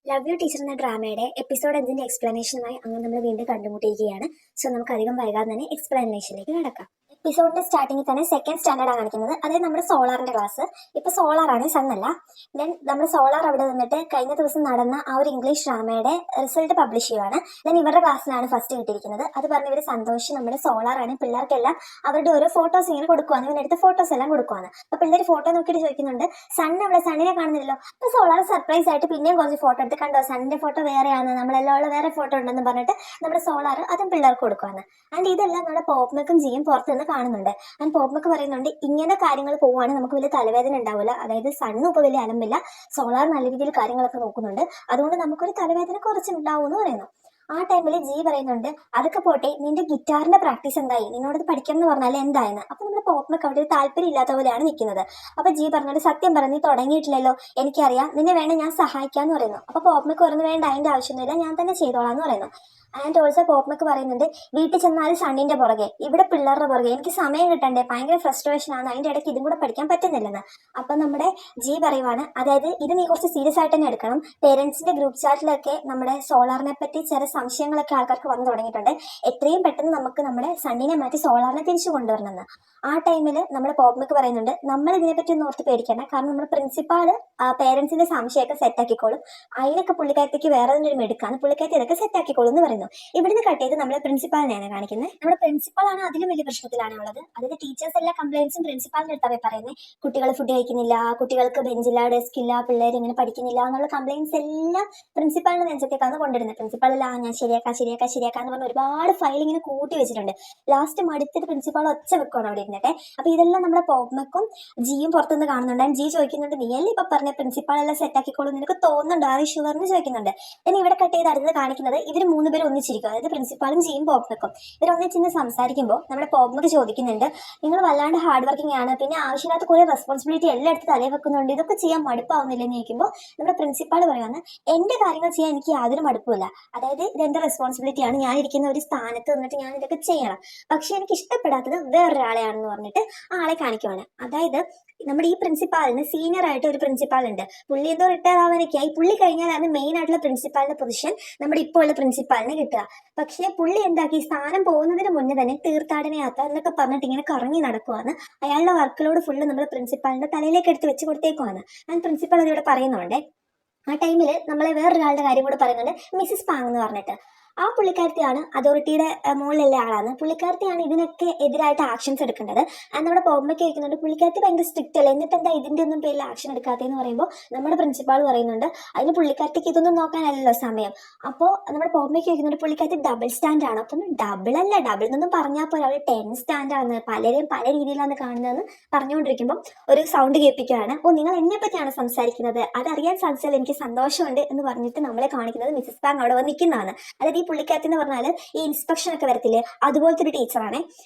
Love you teacher എന്ന ഡ്രാമയുടെ episode 5 എക്സ്പ്ലനേഷനുമായി അങ്ങനെ നമ്മൾ വീണ്ടും കണ്ടുമുട്ടിയിരിക്കുകയാണ്. സോ നമുക്ക് അധികം വൈകാതെ തന്നെ എക്സ്പ്ലനേഷനിലേക്ക് കടക്കാം. എപ്പിസോഡിന്റെ സ്റ്റാർട്ടിങ്ങിൽ തന്നെ സെക്കൻഡ് സ്റ്റാൻഡേർഡ് ആണ് കാണിക്കുന്നത്. അതായത് നമ്മുടെ സോളാറിന്റെ ക്ലാസ്. ഇപ്പൊ സോളാറാണ്, സണ്ണല്ല. ദെൻ നമ്മുടെ സോളാർ അവിടെ നിന്നിട്ട് കഴിഞ്ഞ ദിവസം നടന്ന ആ ഒരു ഇംഗ്ലീഷ് ഡ്രാമയുടെ റിസൾട്ട് പബ്ലിഷ് ചെയ്യുവാണ്. ദെൻ ഇവരുടെ ക്ലാസ്സിലാണ് ഫസ്റ്റ് കിട്ടിയിരിക്കുന്നത്. അത് പറഞ്ഞ് ഇവർ സന്തോഷം നമ്മുടെ സോളാറാണ് പിള്ളേർക്കെല്ലാം അവരുടെ ഓരോ ഫോട്ടോസ് ഇങ്ങനെ കൊടുക്കുവാണ്. ഇവരെടുത്ത ഫോട്ടോസ് എല്ലാം കൊടുക്കുവാണ്. അപ്പൊ പിള്ളേർ ഫോട്ടോ നോക്കിയിട്ട് ചോദിക്കുന്നുണ്ട്, സൺ അവിടെ, സണ്ണിനെ കാണുന്നില്ലല്ലോ. അപ്പൊ സോളാർ സർപ്രൈസ് ആയിട്ട് പിന്നെയും കുറച്ച് ഫോട്ടോ എടുത്ത്, കണ്ടോ സണ്ണിന്റെ ഫോട്ടോ വേറെയാണ്, നമ്മളെല്ലാം ഉള്ള വേറെ ഫോട്ടോ ഉണ്ടെന്ന് പറഞ്ഞിട്ട് നമ്മുടെ സോളാർ അതും പിള്ളേർക്ക് കൊടുക്കുവാണ്. ആൻഡ് ഇതെല്ലാം നമ്മുടെ പോപ്മക്കും ജിയും പുറത്ത് നിന്ന് കാണുന്നുണ്ട്. ആൻഡ് പോപ്മക്ക് പറയുന്നുണ്ട്, ഇങ്ങനെ കാര്യങ്ങൾ പോവുകയാണെങ്കിൽ നമുക്ക് വലിയ തലവേദന ഉണ്ടാവില്ല. അതായത് സണ്ണും ഇപ്പൊ വലിയ അലമ്പില്ല, സോളാർ നല്ല രീതിയിൽ കാര്യങ്ങളൊക്കെ നോക്കുന്നുണ്ട്, അതുകൊണ്ട് നമുക്കൊരു തലവേദന കുറച്ചുണ്ടാവും എന്ന് പറയുന്നു. ആ ടൈമിൽ ജി പറയുന്നുണ്ട്, അതൊക്കെ പോട്ടെ, നിന്റെ ഗിറ്റാറിന്റെ പ്രാക്ടീസ് എന്തായി, നിന്നോട് പഠിക്കണം എന്ന് പറഞ്ഞാൽ എന്തായെന്ന്. അപ്പൊ നമ്മുടെ പോപ്മക്ക് അവിടെ ഒരു താല്പര്യം ഇല്ലാത്ത പോലെയാണ് നിൽക്കുന്നത്. അപ്പൊ ജി പറഞ്ഞോണ്ട്, സത്യം പറഞ്ഞ് തുടങ്ങിയിട്ടില്ലല്ലോ, എനിക്കറിയാം, നിന്നെ വേണേ ഞാൻ സഹായിക്കാന്ന് പറയുന്നു. അപ്പൊ പോപ്മക്ക് പറഞ്ഞു, വേണ്ട, അതിന്റെ ആവശ്യമൊന്നുമില്ല, ഞാൻ തന്നെ ചെയ്തോളാം എന്ന് പറയുന്നു. ആൻഡ് ഓൾസോ പോപ്മക്ക് പറയുന്നുണ്ട്, വീട്ടിൽ ചെന്നാൽ സണ്ണിന്റെ പുറകെ, ഇവിടെ പിള്ളേരുടെ പുറകെ, എനിക്ക് സമയം കിട്ടണ്ടേ, ഭയങ്കര ഫ്രസ്ട്രേഷൻ ആണ്, അതിന്റെ ഇടയ്ക്ക് ഇതും കൂടെ പഠിക്കാൻ പറ്റുന്നില്ലെന്ന്. അപ്പൊ നമ്മുടെ ജി പറയുവാണ്, അതായത് ഇത് നീ കുറച്ച് സീരിയസ് ആയിട്ട് തന്നെ എടുക്കണം. പേരൻസിന്റെ ഗ്രൂപ്പ് ചാറ്റിലൊക്കെ നമ്മുടെ സോളാറിനെ പറ്റി ചില സംശയങ്ങളൊക്കെ ആൾക്കാർക്ക് വന്നു തുടങ്ങിയിട്ടുണ്ട്. എത്രയും പെട്ടെന്ന് നമുക്ക് നമ്മുടെ സണ്ണിനെ മാറ്റി സോളാറിനെ തിരിച്ചു കൊണ്ടുവരണമെന്ന്. ആ ടൈമിൽ നമ്മുടെ പോപ്മക്ക് പറയുന്നുണ്ട്, നമ്മൾ ഇതിനെപ്പറ്റി ഒന്നും ഓർത്ത് പേടിക്കേണ്ട, കാരണം നമ്മുടെ പ്രിൻസിപ്പാള് പേരൻസിന്റെ സംശയമൊക്കെ സെറ്റാക്കിക്കോളും, അതിനൊക്കെ പുള്ളിക്കാരത്തേക്ക് വേറെ ഒരു മെടുക്കാണ്, പുള്ളിക്കാരത്തി ഇതൊക്കെ സെറ്റാക്കിക്കോളും എന്ന് പറയുന്നു. ഇവിടുന്ന് കട്ട് ചെയ്ത് നമ്മുടെ പ്രിൻസിപ്പാളിനെയാണ് കാണിക്കുന്നത്. നമ്മുടെ പ്രിൻസിപ്പാളാണ് അതിലും വലിയ പ്രശ്നത്തിലാണ് ഉള്ളത്. അതായത് ടീച്ചേഴ്സ് എല്ലാ കംപ്ലയിൻസും പ്രിൻസിപ്പാളിന്റെ അടുത്താവേ പറയുന്നത്. കുട്ടികൾ ഫുഡ് കഴിക്കുന്നില്ല, കുട്ടികൾക്ക് ബെഞ്ചില്ല, ഡെസ്കില്ല, പിള്ളേർ ഇങ്ങനെ പഠിക്കുന്നില്ല എന്നുള്ള കംപ്ലയിൻസ് എല്ലാം പ്രിൻസിപ്പാളിന്റെ നെഞ്ചത്തേക്കാണ് കൊണ്ടിരുന്നത്. പ്രിൻസിപ്പാളല്ല, ഞാൻ ശരിയാക്കാന്ന് പറഞ്ഞ് ഒരുപാട് ഫയൽ ഇങ്ങനെ കൂട്ടി വെച്ചിട്ടുണ്ട്. ലാസ്റ്റ് മടുത്തിട്ട് പ്രിൻസിപ്പാൾ ഒച്ച വെക്കുവാണ് അവിടെ ഇരുന്നിട്ട്. അപ്പൊ ഇതെല്ലാം നമ്മുടെ പോപ്മക്കും ജിയും പുറത്തുനിന്ന് കാണുന്നുണ്ട്. ജി ചോദിക്കുന്നുണ്ട്, നീയല്ലേ ഇപ്പൊ പറഞ്ഞ പ്രിൻസിപ്പാളെല്ലാം സെറ്റാക്കിക്കോളും, നിനക്ക് തോന്നുന്നുണ്ടോ, ആ ഷുവർ എന്ന് ചോദിക്കുന്നുണ്ട്. പിന്നെ ഇവിടെ കട്ട് ചെയ്ത് അടുത്തത് കാണിക്കുന്നത് ഇവർ മൂന്നുപേരും ഒന്നിച്ചിരിക്കും. അതായത് പ്രിൻസിപ്പാളും ജിയും പോപ്മക്കും ഇവർ ഒന്നിച്ചിന്ന് സംസാരിക്കുമ്പോൾ നമ്മുടെ പോപ്മക്ക് ചോദിക്കുന്നുണ്ട്, നിങ്ങൾ വല്ലാണ്ട് ഹാർഡ് വർക്കിംഗ് ആണ്, പിന്നെ ആവശ്യമില്ലാത്ത കുറെ റെസ്പോൺസിബിലിറ്റി എല്ലാം എടുത്ത് തലയിൽ വെക്കുന്നുണ്ട്, ഇതൊക്കെ ചെയ്യാൻ മടുപ്പാവുന്നില്ലെന്ന് ചോദിക്കുമ്പോൾ നമ്മുടെ പ്രിൻസിപ്പാൾ പറയുന്നത്, എന്റെ കാര്യങ്ങൾ ചെയ്യാൻ എനിക്ക് യാതൊരു മടുപ്പില്ല, അതായത് ഇതെന്റെ റെസ്പോൺസിബിലിറ്റി ആണ്, ഞാൻ ഇരിക്കുന്ന ഒരു സ്ഥാനത്ത് നിന്നിട്ട് ഞാൻ ഇതൊക്കെ ചെയ്യണം, പക്ഷെ എനിക്ക് ഇഷ്ടപ്പെടാത്തത് വേറൊരാളെയാണെന്ന് പറഞ്ഞിട്ട് ആളെ കാണിക്കുവാണ്. അതായത് നമ്മുടെ ഈ പ്രിൻസിപ്പാളിന് സീനിയർ ആയിട്ട് ഒരു പ്രിൻസിപ്പാൾ ഉണ്ട്. പുള്ളി എന്തോ റിട്ടയർ ആവാനൊക്കെയായി. പുള്ളി കഴിഞ്ഞാലാണ് മെയിൻ ആയിട്ടുള്ള പ്രിൻസിപ്പാളിന്റെ പൊസിഷൻ നമ്മുടെ ഇപ്പോൾ ഉള്ള പ്രിൻസിപ്പാളിന് കിട്ടുക. പക്ഷേ പുള്ളി എന്താക്കി, സ്ഥാനം പോകുന്നതിന് മുന്നേ തന്നെ തീർത്ഥാടന യാത്ര എന്നൊക്കെ പറഞ്ഞിട്ട് ഇങ്ങനെ കറങ്ങി നടക്കുവാണ്. അയാളുടെ വർക്കിലോട് ഫുള്ള് നമ്മുടെ പ്രിൻസിപ്പാളിന്റെ തലയിലേക്ക് എടുത്ത് വെച്ച് കൊടുത്തേക്കുവാണ്. ആൻഡ് പ്രിൻസിപ്പാൾ അതിവിടെ പറയുന്നുണ്ട്. ആ ടൈമിൽ നമ്മളെ വേറൊരാളുടെ കാര്യം കൂടെ പറയുന്നുണ്ട്, മിസ്സിസ് പാങ് എന്ന് പറഞ്ഞിട്ട്. ആ പുള്ളിക്കാരത്തിയാണ് അതോറിറ്റിയുടെ മുകളിലുള്ള ആളാണ്. പുള്ളിക്കാരത്തിയാണ് ഇതിനൊക്കെ എതിരായിട്ട് ആക്ഷൻസ് എടുക്കേണ്ടത്. ആൻഡ് നമ്മുടെ പോമ്പയ്ക്ക് കേൾക്കുന്നുണ്ട്, പുള്ളിക്കാരത്തി ഭയങ്കര സ്ട്രിക്റ്റ് അല്ലേ, എന്നിട്ട് എന്താ ഇതിന്റെ ഒന്നും പേരിൽ ആക്ഷൻ എടുക്കാത്തതെന്ന് പറയുമ്പോൾ നമ്മുടെ പ്രിൻസിപ്പാൾ പറയുന്നുണ്ട്, അതിന് പുള്ളിക്കാരത്തിക്ക് ഇതൊന്നും നോക്കാനല്ലല്ലോ സമയം. അപ്പോൾ നമ്മുടെ പോമ്പയ്ക്ക് കേൾക്കുന്നുണ്ട്, പുള്ളിക്കാരത്തി ഡബിൾ സ്റ്റാൻഡ് ആണ്. അപ്പം ഡബിൾ അല്ല, ഡബിൾ എന്നൊന്നും പറഞ്ഞാൽ പോലെ അവർ 10 സ്റ്റാൻഡാണ്, പലരെയും പല രീതിയിലാണ് കാണുന്നതെന്ന് പറഞ്ഞുകൊണ്ടിരിക്കുമ്പോൾ ഒരു സൗണ്ട് കേൾപ്പിക്കുകയാണ്. ഓ, നിങ്ങൾ എന്നെ പറ്റിയാണ് സംസാരിക്കുന്നത്, അതറിയാൻ സാധിച്ചാൽ എനിക്ക് സന്തോഷമുണ്ട് എന്ന് പറഞ്ഞിട്ട് നമ്മളെ കാണിക്കുന്നത് മിസ്സിസ് പാങ് അവിടെ വന്ന് നിൽക്കുന്നതാണ്. അതായത് ഈ പുള്ളിക്കാരത്തി എന്ന് പറഞ്ഞാൽ ഈ ഇൻസ്പെക്ഷൻ ഒക്കെ വരത്തില്ലേ, അതുപോലത്തെ ഒരു ടീച്ചറാണ്.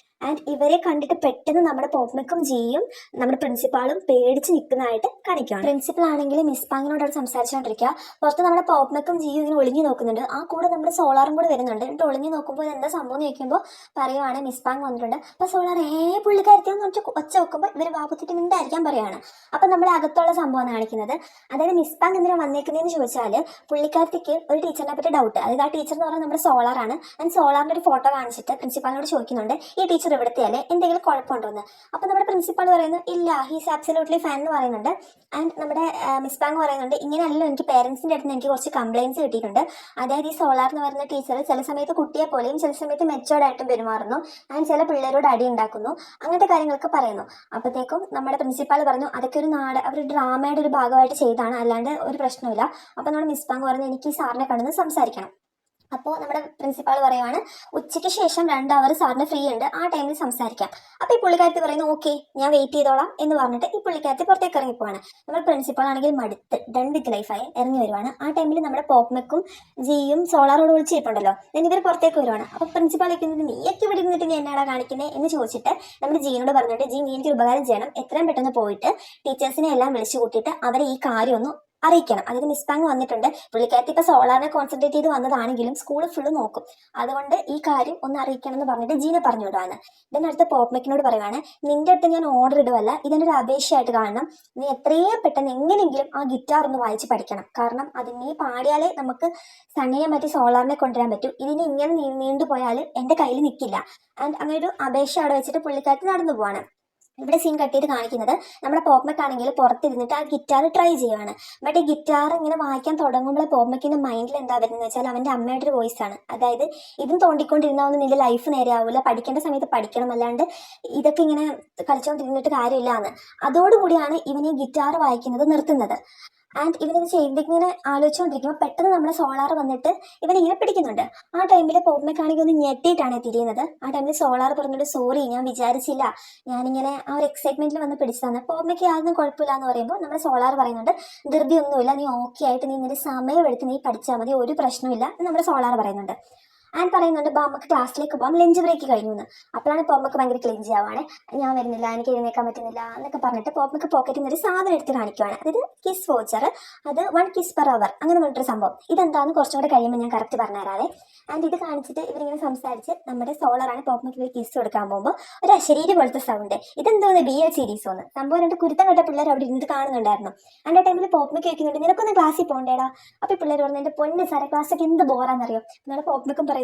ആൻഡ് ഇവരെ കണ്ടിട്ട് പെട്ടെന്ന് നമ്മുടെ പോപ്മക്കും ജിയും നമ്മുടെ പ്രിൻസിപ്പാളും പേടിച്ച് നിൽക്കുന്നതായിട്ട് കാണിക്കുകയാണ്. പ്രിൻസിപ്പൾ ആണെങ്കിൽ മിസ് പാങ്ങിനോട് അവിടെ സംസാരിച്ചുകൊണ്ടിരിക്കുക. പുറത്ത് നമ്മുടെ പോപ്മക്കും ജിയും ഇങ്ങനെ ഒളിഞ്ഞു നോക്കുന്നുണ്ട്. ആ കൂടെ നമ്മുടെ സോളാറും കൂടെ വരുന്നുണ്ട്. എന്നിട്ട് ഒളിഞ്ഞു നോക്കുമ്പോൾ എന്താ സംഭവം എന്ന് ചോദിക്കുമ്പോൾ പറയുവാണ്, മിസ് പാങ് വന്നിട്ടുണ്ട്. അപ്പൊ സോളാർ പുള്ളിക്കാരത്തിയെന്ന് പറഞ്ഞിട്ട് ഒച്ച വെക്കുമ്പോൾ ഇവർ വാപ്പത്തിട്ട് മിണ്ടായിരിക്കാൻ പറയാണ്. അപ്പൊ നമ്മുടെ അകത്തുള്ള സംഭവമാണ് കാണിക്കുന്നത്. അതായത് മിസ് പാങ് എന്തിനാ വന്നേക്കുന്നതെന്ന് ചോദിച്ചാൽ പുള്ളിക്കാരത്തിക്ക് ഒരു ടീച്ചറിനെ പറ്റി ഡൗട്ട്. അതായത് ആ ടീച്ചർ എന്ന് പറഞ്ഞാൽ നമ്മുടെ സോളാറാണ്. ആൻഡ് സോളാറിന്റെ ഒരു ഫോട്ടോ കാണിച്ചിട്ട് പ്രിൻസിപ്പാളിനോട് ചോദിക്കുന്നുണ്ട്, ഈ ടീച്ചർ ഇവിടുത്തെയല്ലേ, എന്തെങ്കിലും കുഴപ്പമുണ്ടോ എന്ന്. അപ്പൊ നമ്മുടെ പ്രിൻസിപ്പാൾ പറയുന്നു, ഇല്ല, ഹീസ് ആബ്സല്യൂട്ട്ലി ഫൈൻ എന്ന് പറയുന്നുണ്ട്. ആൻഡ് നമ്മുടെ മിസ് പാങ് പറയുന്നുണ്ട്, ഇങ്ങനെയല്ലോ, എനിക്ക് പേരൻസിന്റെ അടുത്ത് എനിക്ക് കുറച്ച് കംപ്ലയിൻസ് കിട്ടിയിട്ടുണ്ട്. അതായത് ഈ സോളാർ എന്ന് പറയുന്ന ടീച്ചർ ചില സമയത്ത് കുട്ടിയെ പോലെയും ചില സമയത്ത് മെച്ചോർഡായിട്ടും പെരുമാറുന്നു, ആൻഡ് ചില പിള്ളേരോട് അടി ഉണ്ടാക്കുന്നു, അങ്ങനത്തെ കാര്യങ്ങളൊക്കെ പറയുന്നു. അപ്പോഴത്തേക്കും നമ്മുടെ പ്രിൻസിപ്പാൾ പറഞ്ഞു, അതൊക്കെ അവർ ഡ്രാമയുടെ ഒരു ഭാഗമായിട്ട് ചെയ്താണ്, അല്ലാണ്ട് ഒരു പ്രശ്നമില്ല. അപ്പൊ നമ്മുടെ മിസ് പാങ് പറഞ്ഞു, എനിക്ക് ഈ സാറിനെ കണ്ടെന്ന് സംസാരിക്കണം. അപ്പോൾ നമ്മുടെ പ്രിൻസിപ്പാൾ പറയുവാണ്, ഉച്ചയ്ക്ക് ശേഷം 2 അവർ സാറിന് ഫ്രീ ഉണ്ട്, ആ ടൈമിൽ സംസാരിക്കാം. അപ്പോൾ ഈ പുള്ളിക്കാരത്തി പറയുന്നു, ഓക്കെ, ഞാൻ വെയിറ്റ് ചെയ്തോളാം എന്ന് പറഞ്ഞിട്ട് ഈ പുള്ളിക്കാരത്തി പുറത്തേക്ക് ഇറങ്ങിപ്പോവാണ്. നമ്മുടെ പ്രിൻസിപ്പാൾ ആണെങ്കിൽ മടുത്ത് ഡൺ വിത്ത് ലൈഫായി ഇറങ്ങി വരുവാണ്. ആ ടൈമിൽ നമ്മുടെ പോപ്മക്കും ജിയും സോളാറോട് വിളിച്ചിട്ടുണ്ടല്ലോ, ഇവർ പുറത്തേക്ക് വരുവാണ്. അപ്പോൾ പ്രിൻസിപ്പാൾ ചോദിക്കുന്നത്, നീയൊക്കെ ഇവിടെ ഇരുന്നിട്ട് നീ എന്നാടാ കാണിക്കുന്നത് എന്ന് ചോദിച്ചിട്ട് നമ്മുടെ ജീനോട് പറഞ്ഞിട്ട്, ജി, നീ എനിക്ക് ഉപകാരം ചെയ്യണം, എത്രയും പെട്ടെന്ന് പോയിട്ട് ടീച്ചേഴ്സിനെ എല്ലാം വിളിച്ചു കൂട്ടിയിട്ട് അവരെ ഈ കാര്യം ഒന്ന് അറിയിക്കണം. അതായത് മിസ് ബാങ് വന്നിട്ടുണ്ട്, പുള്ളിക്കാരത്തി ഇപ്പൊ സോളാറിനെ കോൺസെൻട്രേറ്റ് ചെയ്ത് വന്നതാണെങ്കിലും സ്കൂൾ ഫുള്ള് നോക്കും, അതുകൊണ്ട് ഈ കാര്യം ഒന്ന് അറിയിക്കണം എന്ന് പറഞ്ഞിട്ട് ജീനെ പറഞ്ഞു വിടുവാണ്. ഇതിനടുത്ത് പോപ്മക്കിനോട് പറയുവാണ്, നിന്റെ അടുത്ത് ഞാൻ ഓർഡർ ഇടുവല്ല, ഇതിൻ്റെ ഒരു അപേക്ഷയായിട്ട് കാണണം. നീ എത്രയും പെട്ടെന്ന് എങ്ങനെയെങ്കിലും ആ ഗിറ്റാർ ഒന്ന് വായിച്ച് പഠിക്കണം. കാരണം അത് നീ പാടിയാലേ നമുക്ക് സണ്ണിനെ മാറ്റി സോളാറിനെ കൊണ്ടുവരാൻ പറ്റും. ഇതിന് ഇങ്ങനെ നീണ്ടുപോയാൽ എൻ്റെ കയ്യിൽ നിൽക്കില്ല. ആൻഡ് അങ്ങനെ ഒരു അപേക്ഷ അവിടെ വെച്ചിട്ട് പുള്ളിക്കാരത്തി നടന്നു പോവാണ്. ഇവിടെ സീൻ കട്ട് ചെയ്ത് കാണിക്കുന്നത് നമ്മുടെ പോപ്മക്ക് ആണെങ്കിൽ പുറത്തിരുന്നിട്ട് ആ ഗിറ്റാർ ട്രൈ ചെയ്യുവാണ്. ബട്ട് ഈ ഗിറ്റാർ ഇങ്ങനെ വായിക്കാൻ തുടങ്ങുമ്പോൾ പോപ്മക്കിന്റെ മൈൻഡിൽ എന്താ വരുന്നത് വെച്ചാൽ അവന്റെ അമ്മയുടെ ഒരു വോയിസ് ആണ്. അതായത് ഇതും തോണ്ടിക്കൊണ്ടിരുന്ന നിന്റെ ലൈഫ് നേരെയാവില്ല, പഠിക്കേണ്ട സമയത്ത് പഠിക്കണം, അല്ലാണ്ട് ഇതൊക്കെ ഇങ്ങനെ കളിച്ചുകൊണ്ടിരുന്നിട്ട് കാര്യമില്ല എന്ന്. അതോടുകൂടിയാണ് ഇവൻ ഈ ഗിറ്റാർ വായിക്കുന്നത് നിർത്തുന്നത്. ആൻഡ് ഇവനിത് ചെയ്തിങ്ങനെ ആലോചിച്ചുകൊണ്ടിരിക്കുമ്പോൾ പെട്ടെന്ന് നമ്മുടെ സോളാർ വന്നിട്ട് ഇവനിങ്ങനെ പിടിക്കുന്നുണ്ട്. ആ ടൈമിൽ പോപ്മക്കാണെങ്കിൽ ഒന്ന് ഞെട്ടിയിട്ടാണ് തിരിയുന്നത്. ആ ടൈമിൽ സോളാർ പറഞ്ഞിട്ട്, സോറി ഞാൻ വിചാരിച്ചില്ല, ഞാനിങ്ങനെ ആ ഒരു എക്സൈറ്റ്മെന്റിൽ വന്ന് പിടിച്ചതാണ്. പോപ്മയ്ക്ക് യാതൊന്നും കുഴപ്പമില്ല എന്ന് പറയുമ്പോൾ നമ്മുടെ സോളാർ പറയുന്നുണ്ട്, ധൃതിയൊന്നുമില്ല, നീ ഓക്കെ ആയിട്ട് നീ നിന്റെ സമയമെടുത്ത് നീ പഠിച്ചാൽ മതി, ഒരു പ്രശ്നമില്ല എന്ന് നമ്മുടെ സോളാർ പറയുന്നുണ്ട്. ആൻഡ് പറയുന്നുണ്ട്, അപ്പോൾ നമുക്ക് ക്ലാസ്സിലേക്ക് പോകാം, ലഞ്ച് ബ്രേക്ക് കഴിഞ്ഞു എന്ന്. അപ്പോഴാണ് പോപ്മക്ക് ഭയങ്കര ക്ലിഞ്ച് ആവാണ്. ഞാൻ വരുന്നില്ല, എനിക്ക് എഴുന്നേക്കാൻ പറ്റുന്നില്ല എന്നൊക്കെ പറഞ്ഞിട്ട് പോപ്മക്ക് പോക്കറ്റിൽ നിന്ന് ഒരു സാധനം എടുത്ത് കാണിക്കുവാണ്. അതായത് കിസ് വോച്ചർ, അത് 1 kiss per hour അങ്ങനെ പറഞ്ഞിട്ടൊരു സംഭവം. ഇതെന്താണെന്ന് കുറച്ചും കൂടെ കഴിയുമ്പോൾ ഞാൻ കറക്റ്റ് പറഞ്ഞുതരാതെ. ആൻഡ് ഇത് കാണിച്ചിട്ട് ഇവരിങ്ങനെ സംസാരിച്ച് നമ്മുടെ സോളറാണ് പോപ്മക്ക് ഇവർ കിസ് കൊടുക്കാൻ പോകുമ്പോൾ ഒരു അശരീരി പോലത്തെ സൗണ്ട്. ഇതെന്തോന്ന് BL സീരീസ് ഒന്ന് സംഭവം. രണ്ട് കുരുത്തം കെട്ട പിള്ളേർ അവിടെ ഇരുന്ന് കാണുന്നുണ്ടായിരുന്നു. ആ ടൈമിൽ പോപ്മക്ക് കേൾക്കുന്നുണ്ട്, നിനക്കൊന്ന് ക്ലാസ്സിൽ പോകണ്ടേടാ. അപ്പോൾ പിള്ളേർ പറഞ്ഞു, എൻ്റെ പൊന്ന് സാറേ ക്ലാസ്സൊക്കെ എന്ത് ബോറാന്നറിയോ. നമ്മുടെ പോപ്മക്കും പറയുന്നുണ്ട്,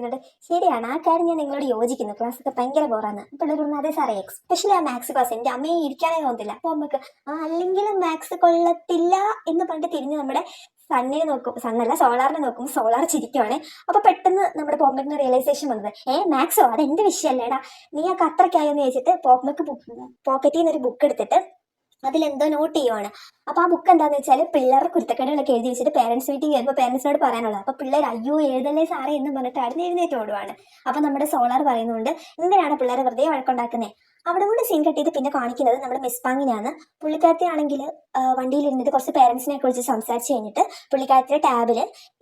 ശരിയാണ്, ആ കാര്യം ഞാൻ നിങ്ങളോട് യോജിക്കുന്നു, ക്ലാസ്സൊക്കെ ഭയങ്കര ബോറാണ്. പിള്ളേർ പറഞ്ഞു, അതെ സാറേ, എസ്പെഷ്യലി ആ മാത്സ് ക്ലാസ് എൻ്റെ അമ്മയെ ഇരിക്കാനേ തോന്നില്ല. പോപ്മക്ക് അല്ലെങ്കിലും മാത്സ് കൊള്ളത്തില്ല എന്ന് പറഞ്ഞിട്ട് തിരിഞ്ഞ് നമ്മുടെ സണ്ണിനെ നോക്കും, സണ്ണല്ല സോളാറിനെ നോക്കും. സോളാർ ചിരിക്കുവാണ്. അപ്പൊ പെട്ടെന്ന് നമ്മുടെ പോപ്മക്കിന് റിയലൈസേഷൻ വന്നത്, മാത്സോ അത് എന്റെ വിഷയമല്ലേടാ, നീ ആ അത്രയ്ക്കായോ എന്ന് ചോദിച്ചിട്ട് പോപ്മക്ക് പോക്കറ്റിൽ നിന്ന് ഒരു ബുക്ക് എടുത്തിട്ട് അതിലെന്തോ നോട്ട് ചെയ്യുവാണ്. അപ്പൊ ആ ബുക്ക് എന്താന്ന് വെച്ചാൽ പിള്ളേരുടെ കുരുത്തക്കേടുകളൊക്കെ എഴുതി വെച്ചിട്ട് പേരൻസ് മീറ്റിംഗ് വരുമ്പോൾ പേരൻസിനോട് പറയാനുള്ളത്. അപ്പൊ പിള്ളേർ അയ്യോ എഴുതല്ലേ സാറേ എന്ന് പറഞ്ഞിട്ട് അവിടെ എഴുന്നേറ്റ് ഓടുവാണ്. അപ്പൊ നമ്മുടെ സോളാർ പറയുന്നുണ്ട്, എന്തിനാണ് പിള്ളേരെ വെറുതെ വഴക്കുണ്ടാക്കുന്നത്. അവിടെ കൊണ്ട് സീൻ കട്ട് ചെയ്ത് പിന്നെ കാണിക്കുന്നത് നമ്മുടെ മിസ് പാങ്ങിനെയാണ്. പുള്ളിക്കാരത്തി ആണെങ്കിൽ വണ്ടിയിൽ ഇരുന്നിട്ട് കുറച്ച് പേരൻസിനെ കുറിച്ച് സംസാരിച്ച് കഴിഞ്ഞിട്ട് പുള്ളിക്കാരത്തിയുടെ ടാബിൽ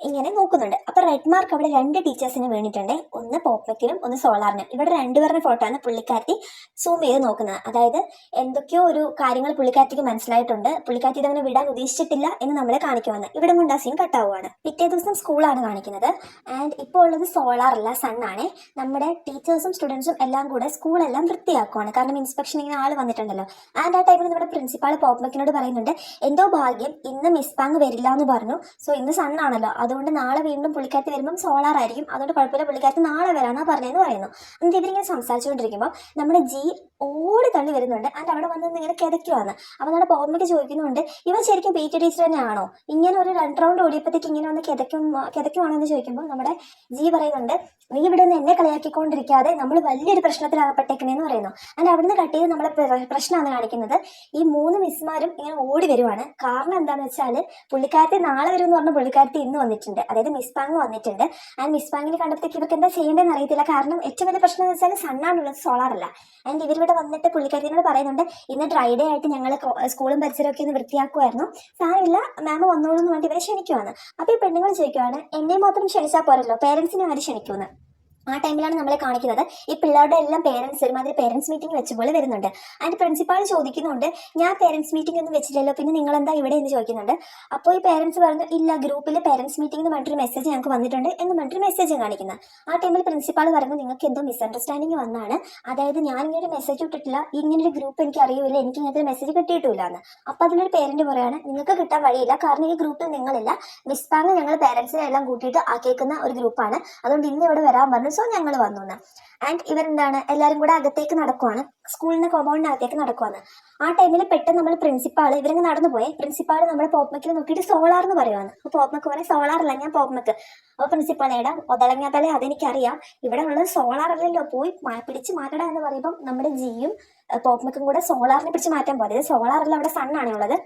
ഇങ്ങനെ നോക്കുന്നുണ്ട്. അപ്പൊ റെഡ് മാർക്ക് അവിടെ 2 ടീച്ചേഴ്സിന് വീണിട്ടുണ്ട്, ഒന്ന് പോപ്മക്കിനും ഒന്ന് സോളാറിനും. ഇവിടെ രണ്ടുപേരുടെ ഫോട്ടോ ആണ് പുള്ളിക്കാരത്തി സൂം ചെയ്ത് നോക്കുന്നത്. അതായത് എന്തൊക്കെയോ ഒരു കാര്യങ്ങൾ പുള്ളിക്കാരത്തിക്ക് മനസ്സിലായിട്ടുണ്ട്, പുള്ളിക്കാരത്തി ഇതങ്ങനെ വിടാൻ ഉദ്ദേശിച്ചിട്ടില്ല എന്ന് നമ്മളെ കാണിക്കുവാണ്. ഇവിടെ കൊണ്ട് ആ സീൻ കട്ടാവുകയാണ്. പിറ്റേ ദിവസം സ്കൂളാണ് കാണിക്കുന്നത്. ആൻഡ് ഇപ്പോൾ ഉള്ളത് സോളാർ അല്ല, സണ്ണാണ്. നമ്മുടെ ടീച്ചേഴ്സും സ്റ്റുഡൻസും എല്ലാം കൂടെ സ്കൂളെല്ലാം വൃത്തിയാക്കുവാണ്. കാരണം ഇൻസ്പെക്ഷൻ ഇങ്ങനെ ആൾ വന്നിട്ടുണ്ടല്ലോ. ആൻഡ് ആ ടൈമിൽ നമ്മുടെ പ്രിൻസിപ്പാൾ പോപ്മക്കിനോട് പറയുന്നുണ്ട്, എന്തോ ഭാഗ്യം ഇന്ന് മിസ് പാങ് വരില്ല എന്ന് പറഞ്ഞു, സോ ഇന്ന് സണ്ണാണല്ലോ, അതുകൊണ്ട് നാളെ വീണ്ടും പുള്ളിക്കാരത്തി വരുമ്പം സോളാർ ആയിരിക്കും, അതുകൊണ്ട് കുഴപ്പമില്ല, പുള്ളിക്കാരത്തി നാളെ വരാനാ പറഞ്ഞതെന്ന് പറയുന്നു. എന്നിട്ട് ഇവരിങ്ങനെ സംസാരിച്ചുകൊണ്ടിരിക്കുമ്പോൾ നമ്മുടെ ജി ഓടി തള്ളി വരുന്നുണ്ട്. ആൻഡ് അവിടെ വന്ന് ഇങ്ങനെ കിതയ്ക്കുവാണ്. അപ്പോൾ നമ്മുടെ പോപ്മക്ക് ചോദിക്കുന്നുണ്ട്, ഇവൻ ശരിക്കും PT ടീച്ചർ തന്നെയാണോ, ഇങ്ങനെ ഒരു 2 റൗണ്ട് ഓടിയപ്പോഴത്തേക്ക് ഇങ്ങനെ വന്ന് കിതയ്ക്കുവാണോ എന്ന് ചോദിക്കുമ്പോൾ നമ്മുടെ ജി പറയുന്നുണ്ട്, നീ ഇവിടെ നിന്ന് എന്നെ കളിയാക്കിക്കൊണ്ടിരിക്കാതെ നമ്മൾ വലിയൊരു പ്രശ്നത്തിലാകപ്പെട്ടേക്കണേന്ന് പറയുന്നു. ആൻഡ് അവിടുന്ന് കട്ട് ചെയ്ത് നമ്മളെ പ്രശ്നമാണ് കാണിക്കുന്നത്. ഈ 3 മിസ്മാരും ഇങ്ങനെ ഓടി വരുവാണ്. കാരണം എന്താണെന്ന് വെച്ചാൽ പുള്ളിക്കാരത്തി നാളെ വരും എന്ന് പറഞ്ഞ പുള്ളിക്കാരത്തി ഇന്ന് വന്നിട്ടുണ്ട്, അതായത് മിസ് പാങ് വന്നിട്ടുണ്ട്. ആൻഡ് മിസ് പാങ്ങിനെ കണ്ടപ്പോഴത്തേക്ക് ഇവർക്ക് എന്താ ചെയ്യേണ്ടതെന്ന് അറിയത്തില്ല. കാരണം ഏറ്റവും വലിയ പ്രശ്നം എന്ന് വെച്ചാൽ സണ്ണാണുള്ളത്, സോളാർ അല്ല. ആൻഡ് ഇവരിവിടെ വന്നിട്ട് പുള്ളിക്കാരത്തിനോട് പറയുന്നുണ്ട്, ഇന്ന് ഡ്രൈ ഡേ ആയിട്ട് ഞങ്ങൾ സ്കൂളും പരിസരമൊക്കെ ഒന്ന് വൃത്തിയാക്കുമായിരുന്നു, സാരമില്ല മാം വന്നോളൂ എന്ന് വേണ്ടി ഇവരെ ക്ഷണിക്കുവാണ്. അപ്പോൾ ഈ പെണ്ണുങ്ങൾ ചോദിക്കുവാണ്, എന്നെ മാത്രം ക്ഷണിച്ചാൽ പോരല്ലോ, പേരൻസിനെ ആര് ക്ഷണിക്കുമെന്ന്. ആ ടൈമിലാണ് നമ്മളെ കാണിക്കുന്നത് ഈ പിള്ളേരുടെ എല്ലാം പേരൻസ് ഒരുമാതിരി പേരൻസ് മീറ്റിംഗ് വെച്ച പോലെ വരുന്നുണ്ട്. ആൻഡ് പ്രിൻസിപ്പാൾ ചോദിക്കുന്നുണ്ട്, ഞാൻ പേരൻസ് മീറ്റിംഗ് ഒന്നും വെച്ചില്ലല്ലോ, പിന്നെ നിങ്ങൾ എന്താ ഇവിടെ എന്ന് ചോദിക്കുന്നുണ്ട്. അപ്പോൾ ഈ പേരൻസ് പറഞ്ഞു, ഇല്ല ഗ്രൂപ്പിൽ പേരൻസ് മീറ്റിംഗ് എന്ന് പറഞ്ഞിട്ടൊരു മെസ്സേജ് ഞങ്ങൾക്ക് വന്നിട്ടുണ്ട് എന്ന് പറഞ്ഞിട്ട് മെസ്സേജ് കാണിക്കുന്നത്. ആ ടൈമിൽ പ്രിൻസിപ്പാൾ പറഞ്ഞു, നിങ്ങൾക്ക് എന്തോ മിസ്അണ്ടർസ്റ്റാൻഡിങ് വന്നാണ്, അതായത് ഞാൻ ഇങ്ങനെ ഒരു മെസ്സേജ് ഇട്ടിട്ടില്ല, ഇങ്ങനൊരു ഗ്രൂപ്പ് എനിക്ക് അറിയില്ല, എനിക്ക് ഇങ്ങനത്തെ ഒരു മെസ്സേജ് കിട്ടിയിട്ടില്ല എന്ന്. അപ്പോൾ അതിലൊരു പേരന്റ് പറയാണ്, നിങ്ങൾക്ക് കിട്ടാൻ വഴിയില്ല, കാരണം ഈ ഗ്രൂപ്പിൽ നിങ്ങളില്ല, മിസ് പാങ് ഞങ്ങൾ പേരൻസിനെ എല്ലാം കൂട്ടിയിട്ട് ആക്കിയേക്കുന്ന ഒരു ഗ്രൂപ്പാണ്, അതുകൊണ്ട് ഇന്ന് ഇവിടെ വരാൻ പറഞ്ഞു, സോ ഞങ്ങൾ വന്നു. ആൻഡ് ഇവരെന്താണ് എല്ലാവരും കൂടെ അകത്തേക്ക് നടക്കുവാണ്, സ്കൂളിന്റെ കോമ്പൗണ്ടിനകത്തേക്ക് നടക്കുവാണ്. ആ ടൈമിൽ പെട്ടെന്ന് നമ്മൾ പ്രിൻസിപ്പാൾ ഇവരങ്ങ് നടന്നു പോയി. പ്രിൻസിപ്പാൾ നമ്മുടെ പോപ്മക്കിൽ നോക്കിയിട്ട് സോളാർ എന്ന് പറയുവാണ്. അപ്പോൾ പോപ്മക്ക് പറയും, സോളാർ അല്ല ഞാൻ പോപ്മക്ക്. അപ്പോൾ പ്രിൻസിപ്പാൾ ഏടാ ഒതളങ്ങാത്തലേ, അതെനിക്കറിയാം, ഇവിടെ ഉള്ളത് സോളാർ അല്ലല്ലോ, പോയി പിടിച്ച് മാറ്റടാ എന്ന് പറയുമ്പോൾ നമ്മുടെ ജിയും പോപ്മക്കും കൂടെ സോളാറിനെ പിടിച്ച് മാറ്റാൻ പോകും. അതായത് സോളാർ അല്ല, അവിടെ സണ്ണാണ് ഉള്ളത്.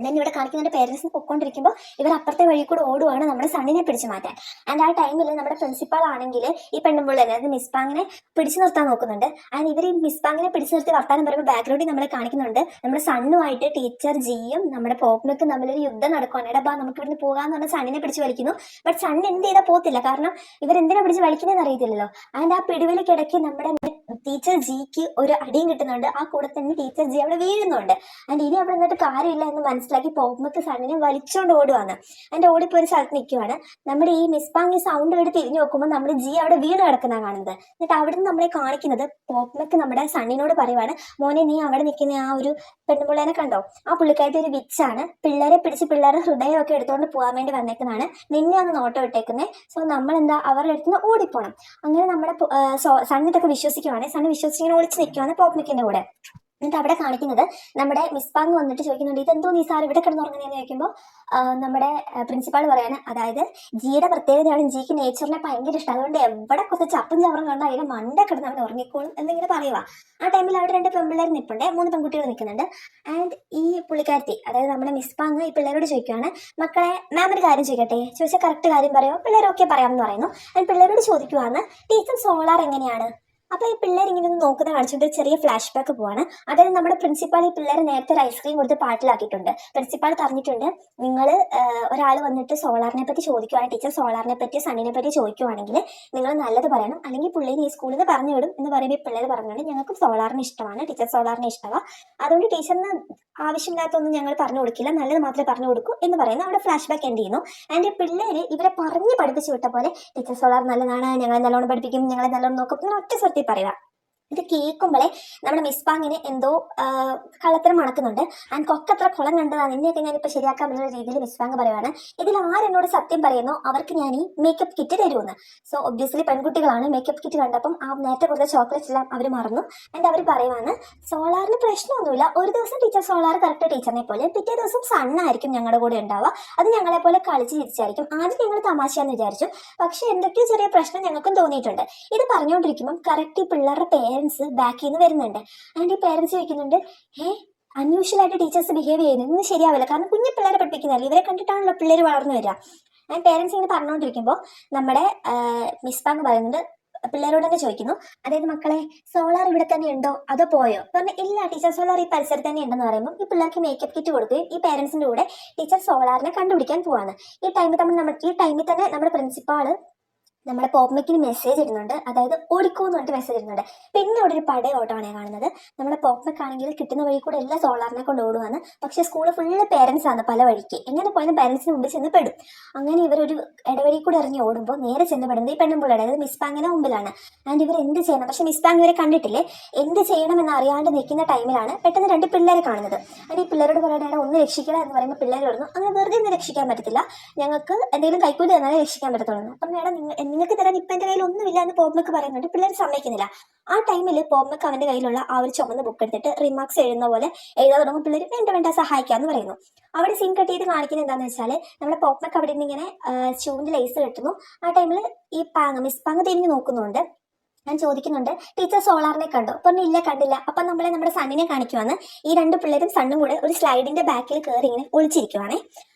ഞാൻ ഇവിടെ കാണിക്കുന്ന പേരൻസിന് പൊയ്ക്കൊണ്ടിരിക്കുമ്പോൾ ഇവർ അപ്പുറത്തെ വഴി കൂടെ ഓടുവാണ് നമ്മുടെ സണ്ണിനെ പിടിച്ചു മാറ്റാൻ. ആൻഡ് ആ ടൈമിൽ നമ്മുടെ പ്രിൻസിപ്പാൾ ആണെങ്കിൽ ഈ പെണ്ണുമ്പോൾ തന്നെ അതായത് മിസ് പാങ്ങിനെ പിടിച്ചു നിർത്താൻ നോക്കുന്നുണ്ട്. ആൻഡ് ഇവർ ഈ മിസ് പാങ്ങിനെ പിടിച്ചു നിർത്തി വർത്താനം പറയുമ്പോൾ ബാക്ക്ഗ്രൗണ്ടിൽ നമ്മളെ കാണിക്കുന്നുണ്ട് നമ്മുടെ സണ്ണുമായിട്ട് ടീച്ചർ ജിയും നമ്മുടെ പോപ്മക്കും തമ്മിലൊരു യുദ്ധം നടക്കുവാണ്. എടാ നമുക്ക് ഇവിടുന്ന് പോകാന്ന് പറഞ്ഞാൽ സണ്ണിനെ പിടിച്ച് വലിക്കുന്നു. ബട്ട് സണ്ണ് എന്ത് ചെയ്താൽ പോകത്തില്ല, കാരണം ഇവരെന്തിനാ പിടിച്ച് വലിക്കുന്നതെന്ന് അറിയത്തില്ലല്ലോ. ആൻഡ് ആ പിടിവലിക്കിടയ്ക്ക് നമ്മുടെ ടീച്ചർ ജിക്ക് ഒരു അടിയും കിട്ടുന്നുണ്ട്. ആ കൂടെ തന്നെ ടീച്ചർ ജി അവിടെ വീഴുന്നുണ്ട്. ആൻഡ് ഇനി അവിടെ നിന്നിട്ട് കാര്യമില്ല എന്ന് മനസ്സിലാക്കി മനസ്സിലാക്കി പോപ്മക്ക് സണ്ണിനെ വലിച്ചോണ്ട് ഓടുവാണ്. അതിന്റെ ഓടിപ്പോ ഒരു സ്ഥലത്ത് നിൽക്കുവാണ്. നമ്മുടെ ഈ മിസ് പാങ് ഈ സൗണ്ട് കേട്ട് തിരിഞ്ഞു നോക്കുമ്പോൾ നമ്മുടെ ജി അവിടെ വീണ് കിടക്കുന്ന കാണുന്നത്. എന്നിട്ട് അവിടെ നിന്ന് നമ്മളെ കാണിക്കുന്നത് പോപ്മക്ക് നമ്മുടെ സണ്ണിനോട് പറയുവാണ്, മോനെ നീ അവിടെ നിൽക്കുന്ന ആ ഒരു പെണ്ണുപിള്ളേനെ കണ്ടോ, ആ പുള്ളിക്കാരത്തെ ഒരു വിച്ചാണ്, പിള്ളേരെ പിടിച്ച് പിള്ളേരുടെ ഹൃദയമൊക്കെ എടുത്തുകൊണ്ട് പോകാൻ വേണ്ടി വന്നേക്കുന്നതാണ്, നിന്നെ ഒന്ന് നോട്ടം ഇട്ടേക്കുന്നത്. സോ നമ്മൾ എന്താ അവരുടെ അടുത്ത് നിന്ന് ഓടിപ്പോണം. അങ്ങനെ നമ്മുടെ സണ്ണി ഇതൊക്കെ വിശ്വസിക്കുവാണ്. സണ്ണി വിശ്വസിച്ചിങ്ങനെ ഒളിച്ച് നിൽക്കുവാണ് പോപ്മിക്കിന്റെ കൂടെ. എന്നിട്ട് അവിടെ കാണിക്കുന്നത് നമ്മുടെ മിസ് പാങ് വന്നിട്ട് ചോദിക്കുന്നുണ്ട്, ഇതെന്തോ നീ സാർ ഇവിടെ കിടന്നുറങ്ങുന്നതെന്ന് ചോദിക്കുമ്പോൾ നമ്മുടെ പ്രിൻസിപ്പാൾ പറയാണ്, അതായത് ജിയുടെ പ്രത്യേകതയാണ് ജിക്ക് നേച്ചറിനെ ഭയങ്കര ഇഷ്ടം, അതുകൊണ്ട് എവിടെ കുറച്ച് ചപ്പും ചവറും കണ്ടാൽ അതിനെ മണ്ട കിടന്ന് അവൻ ഉറങ്ങിക്കോളും എന്നിങ്ങനെ പറയുക. ആ ടൈമിൽ അവിടെ 2 പെൺപിള്ളേർ നിൽപ്പുണ്ട്, 3 പെൺകുട്ടികൾ നിൽക്കുന്നുണ്ട്. ആൻഡ് ഈ പുള്ളിക്കാരത്തി, അതായത് നമ്മുടെ മിസ് പാങ് ഈ പിള്ളേരോട് ചോദിക്കുകയാണ്, മക്കളെ മാം ഒരു കാര്യം ചോദിക്കട്ടെ, ചോദിച്ചാൽ കറക്റ്റ് കാര്യം പറയുമോ? പിള്ളേരൊക്കെ പറയാമെന്ന് പറയുന്നു. ആൻഡ് പിള്ളേരോട് ചോദിക്കുവാണ്, ടീച്ചർ സോളാർ എങ്ങനെയാണ്? അപ്പൊ ഈ പിള്ളേർ ഇങ്ങനെ ഒന്ന് നോക്കുന്ന കാണിച്ചിട്ട് ചെറിയ ഫ്ലാഷ് ബാക്ക് പോവാണ്. അതായത് നമ്മുടെ പ്രിൻസിപ്പാൾ ഈ പിള്ളേരെ നേരത്തെ ഒരു ഐസ്ക്രീം കൊടുത്ത് പാട്ടിലാക്കിയിട്ടുണ്ട്. പ്രിൻസിപ്പാൾ പറഞ്ഞിട്ടുണ്ട്, നിങ്ങൾ ഒരാൾ വന്നിട്ട് സോളാറിനെ പറ്റി ചോദിക്കുവാണെങ്കിൽ, ടീച്ചർ സോളാറിനെ പറ്റി സണ്ണിനെ പറ്റി ചോദിക്കുവാണെങ്കിൽ നിങ്ങൾ നല്ലത് പറയണം, അല്ലെങ്കിൽ പുള്ളിനെ ഈ സ്കൂളിൽ നിന്ന് പറഞ്ഞു വിടും എന്ന് പറയുമ്പോൾ ഈ പിള്ളേർ പറഞ്ഞുകൊണ്ട്, ഞങ്ങൾക്ക് സോളാറിന് ഇഷ്ടമാണ്, ടീച്ചർ സോളാറിനെ ഇഷ്ടമാണ്, അതുകൊണ്ട് ടീച്ചറിന് ആവശ്യമില്ലാത്തൊന്നും ഞങ്ങൾ പറഞ്ഞു കൊടുക്കില്ല, നല്ലത് മാത്രമേ പറഞ്ഞു കൊടുക്കൂ എന്ന് പറയുന്നു. അവിടെ ഫ്ലാഷ് ബാക്ക് എൻഡ് ചെയ്യുന്നു. ആൻഡ് പിള്ളേര് ഇവരെ പറഞ്ഞ് പഠിപ്പിച്ചു വിട്ട പോലെ ടീച്ചർ സോളാർ നല്ലതാണ്, ഞങ്ങളെ നല്ലോണം പഠിപ്പിക്കും, ഞങ്ങളെ നല്ലോണം നോക്കും, ഒറ്റ സ്വരത്തിൽ പറയുക. ഇത് കേൾക്കുമ്പോഴേ നമ്മുടെ മിസ് പാങ്ങിന് എന്തോ കള്ളത്തരം മണക്കുന്നുണ്ട്. ആൻഡ് കൊക്കത്ര കുളം കണ്ടതാണ്, നിന്നെയൊക്കെ ഞാനിപ്പോൾ ശരിയാക്കാൻ പറ്റുന്ന രീതിയിൽ മിസ് പാങ് പറയുവാണ്, ഇതിൽ ആരെന്നോട് സത്യം പറയുന്നോ അവർക്ക് ഞാൻ ഈ മേക്കപ്പ് കിറ്റ് തരുമെന്ന്. സോ ഒബ്വിയസ്ലി പെൺകുട്ടികളാണ്. മേക്കപ്പ് കിറ്റ് കണ്ടപ്പം ആ നേരത്തെ കൊടുത്ത ചോക്ലേറ്റ്സ് എല്ലാം അവർ മറന്നു. ആൻഡ് അവർ പറയുവാണ്, സോളാറിന് പ്രശ്നമൊന്നുമില്ല, ഒരു ദിവസം ടീച്ചർ സോളാർ കറക്റ്റ് ടീച്ചറിനെ പോലെ, പിറ്റേ ദിവസം സണ്ണായിരിക്കും ഞങ്ങളുടെ കൂടെ ഉണ്ടാവുക, അത് ഞങ്ങളെ പോലെ കളിച്ച് ചിരിച്ചായിരിക്കും. ആദ്യം ഞങ്ങൾ തമാശയാന്ന് വിചാരിച്ചു, പക്ഷെ എന്തൊക്കെയോ ചെറിയ പ്രശ്നം ഞങ്ങൾക്കും തോന്നിയിട്ടുണ്ട്. ഇത് പറഞ്ഞുകൊണ്ടിരിക്കുമ്പം കറക്റ്റ് ഈ പിള്ളേരുടെ പേരൻസ് ബാക്കിൽ നിന്ന് വരുന്നുണ്ട്. ആൻഡ് ഈ പേരൻസ് ചോദിക്കുന്നുണ്ട്, അൺയൂഷ്വൽ ആയിട്ട് ടീച്ചേഴ്സ് ബിഹേവ് ചെയ്യുന്നത് ഇന്ന് ശരിയാവില്ല, കാരണം കുഞ്ഞു പിള്ളേരെ പഠിപ്പിക്കുന്നതല്ലേ, ഇവരെ കണ്ടിട്ടാണല്ലോ പിള്ളേർ വളർന്നു വരിക. ആൻഡ് പേരൻസ് ഇങ്ങനെ പറഞ്ഞുകൊണ്ടിരിക്കുമ്പോൾ നമ്മുടെ മിസ് പാങ് പറയുന്നുണ്ട്, പിള്ളേരോട് തന്നെ ചോദിക്കുന്നു, അതായത് മക്കളെ സോളാർ ഇവിടെ തന്നെ ഉണ്ടോ അതോ പോയോ? പറഞ്ഞാൽ ഇല്ല ടീച്ചർ സോളാർ ഈ പരിസരത്ത് തന്നെ ഉണ്ടെന്ന് പറയുമ്പോൾ ഈ പിള്ളേർക്ക് മേക്കപ്പ് കിറ്റ് കൊടുക്കുകയും ഈ പേരൻസിന്റെ കൂടെ ടീച്ചർ സോളാറിനെ കണ്ടുപിടിക്കാൻ പോവാണ്. ഈ ടൈമിൽ തന്നെ നമ്മുടെ പ്രിൻസിപ്പാള് നമ്മുടെ പോപ്മിക്കിന് മെസ്സേജ് ഇടുന്നുണ്ട്, അതായത് ഓടിക്കോന്ന് പറഞ്ഞിട്ട് മെസ്സേജ് ഇടുന്നുണ്ട്. പിന്നെ ഇവിടെ ഒരു പടയോട്ടമാണ് കാണുന്നത്. നമ്മുടെ പോപ്മിക് ആണെങ്കിൽ കിട്ടുന്ന വഴി കൂടെ എല്ലാ സോളാറിനെ കൊണ്ട് ഓടുവാണ്. പക്ഷേ സ്കൂളിൽ ഫുള്ള് പേരൻസ് ആണ് പല വഴിക്ക്, എങ്ങനെ പോയാലും പേരൻസിന് മുമ്പിൽ ചെന്ന് പെടും. അങ്ങനെ ഇവരൊരു ഇടവഴി കൂടെ ഇറങ്ങി ഓടുമ്പോൾ നേരെ ചെന്ന് പെടുന്നത് ഈ പെണ്ണുമ്പിള്ളയുടെ, അതായത് മിസ് പാങ്ങിന് മുമ്പിലാണ്. ആൻഡ് ഇവർ എന്ത് ചെയ്യണം, പക്ഷേ മിസ് പാങ് ഇവരെ കണ്ടിട്ടില്ലേ, എന്ത് ചെയ്യണമെന്ന് അറിയാണ്ട് നിൽക്കുന്ന ടൈമിലാണ് പെട്ടെന്ന് 2 പിള്ളേരെ കാണുന്നത്. ആൻഡ് ഈ പിള്ളേരോട് പറയണ ഒന്ന് രക്ഷിക്കണം എന്ന് പറയുമ്പോൾ പിള്ളേർ പറഞ്ഞു, അങ്ങനെ വെറുതെ ഒന്നും രക്ഷിക്കാൻ പറ്റത്തില്ല, ഞങ്ങൾക്ക് എന്തെങ്കിലും കൈക്കൂലി തന്നാലേ രക്ഷിക്കാൻ പറ്റത്തുള്ളൂ. അപ്പം മേഡം നിങ്ങൾക്ക് തരാൻ ഇപ്പം എൻ്റെ കയ്യിൽ ഒന്നുമില്ല എന്ന് പോപ്മിക്ക് പറയുന്നുണ്ട്. പിള്ളേർ സമ്മതിക്കുന്നില്ല. ആ ടൈമിൽ പോപ്മിക്ക് അവൻ്റെ കയ്യിലുള്ള ആ ഒരു ചുമന്ന ബുക്ക് എടുത്തിട്ട് റിമാർക്സ് എഴുതുന്ന പോലെ എഴുതാൻ തുടങ്ങും. പിള്ളേർ വേണ്ട സഹായിക്കാമെന്ന് പറയുന്നു. അവിടെ സീൻ കട്ട് ചെയ്ത് കാണിക്കുന്നത് എന്താണെന്ന് വെച്ചാൽ നമ്മുടെ പോപ്മിക്ക് അവിടെ നിന്ന് ഇങ്ങനെ ഷൂവിൻ്റെ ലേസ് കെട്ടുന്നു. ആ ടൈമിൽ ഈ മിസ് പാങ് തിരിഞ്ഞു നോക്കുന്നുണ്ട്. ഞാൻ ചോദിക്കുന്നുണ്ട്, ടീച്ചർ സോളാറിനെ കണ്ടോ? പറഞ്ഞു ഇല്ല കണ്ടില്ല. അപ്പം നമ്മുടെ സണ്ണിനെ കാണിക്കുവാണ്. ഈ 2 പിള്ളേരും സണ്ണും കൂടെ ഒരു സ്ലൈഡിന്റെ ബാക്കിൽ കയറി ഇങ്ങനെ ഒളിച്ചിരിക്കുവാണേ.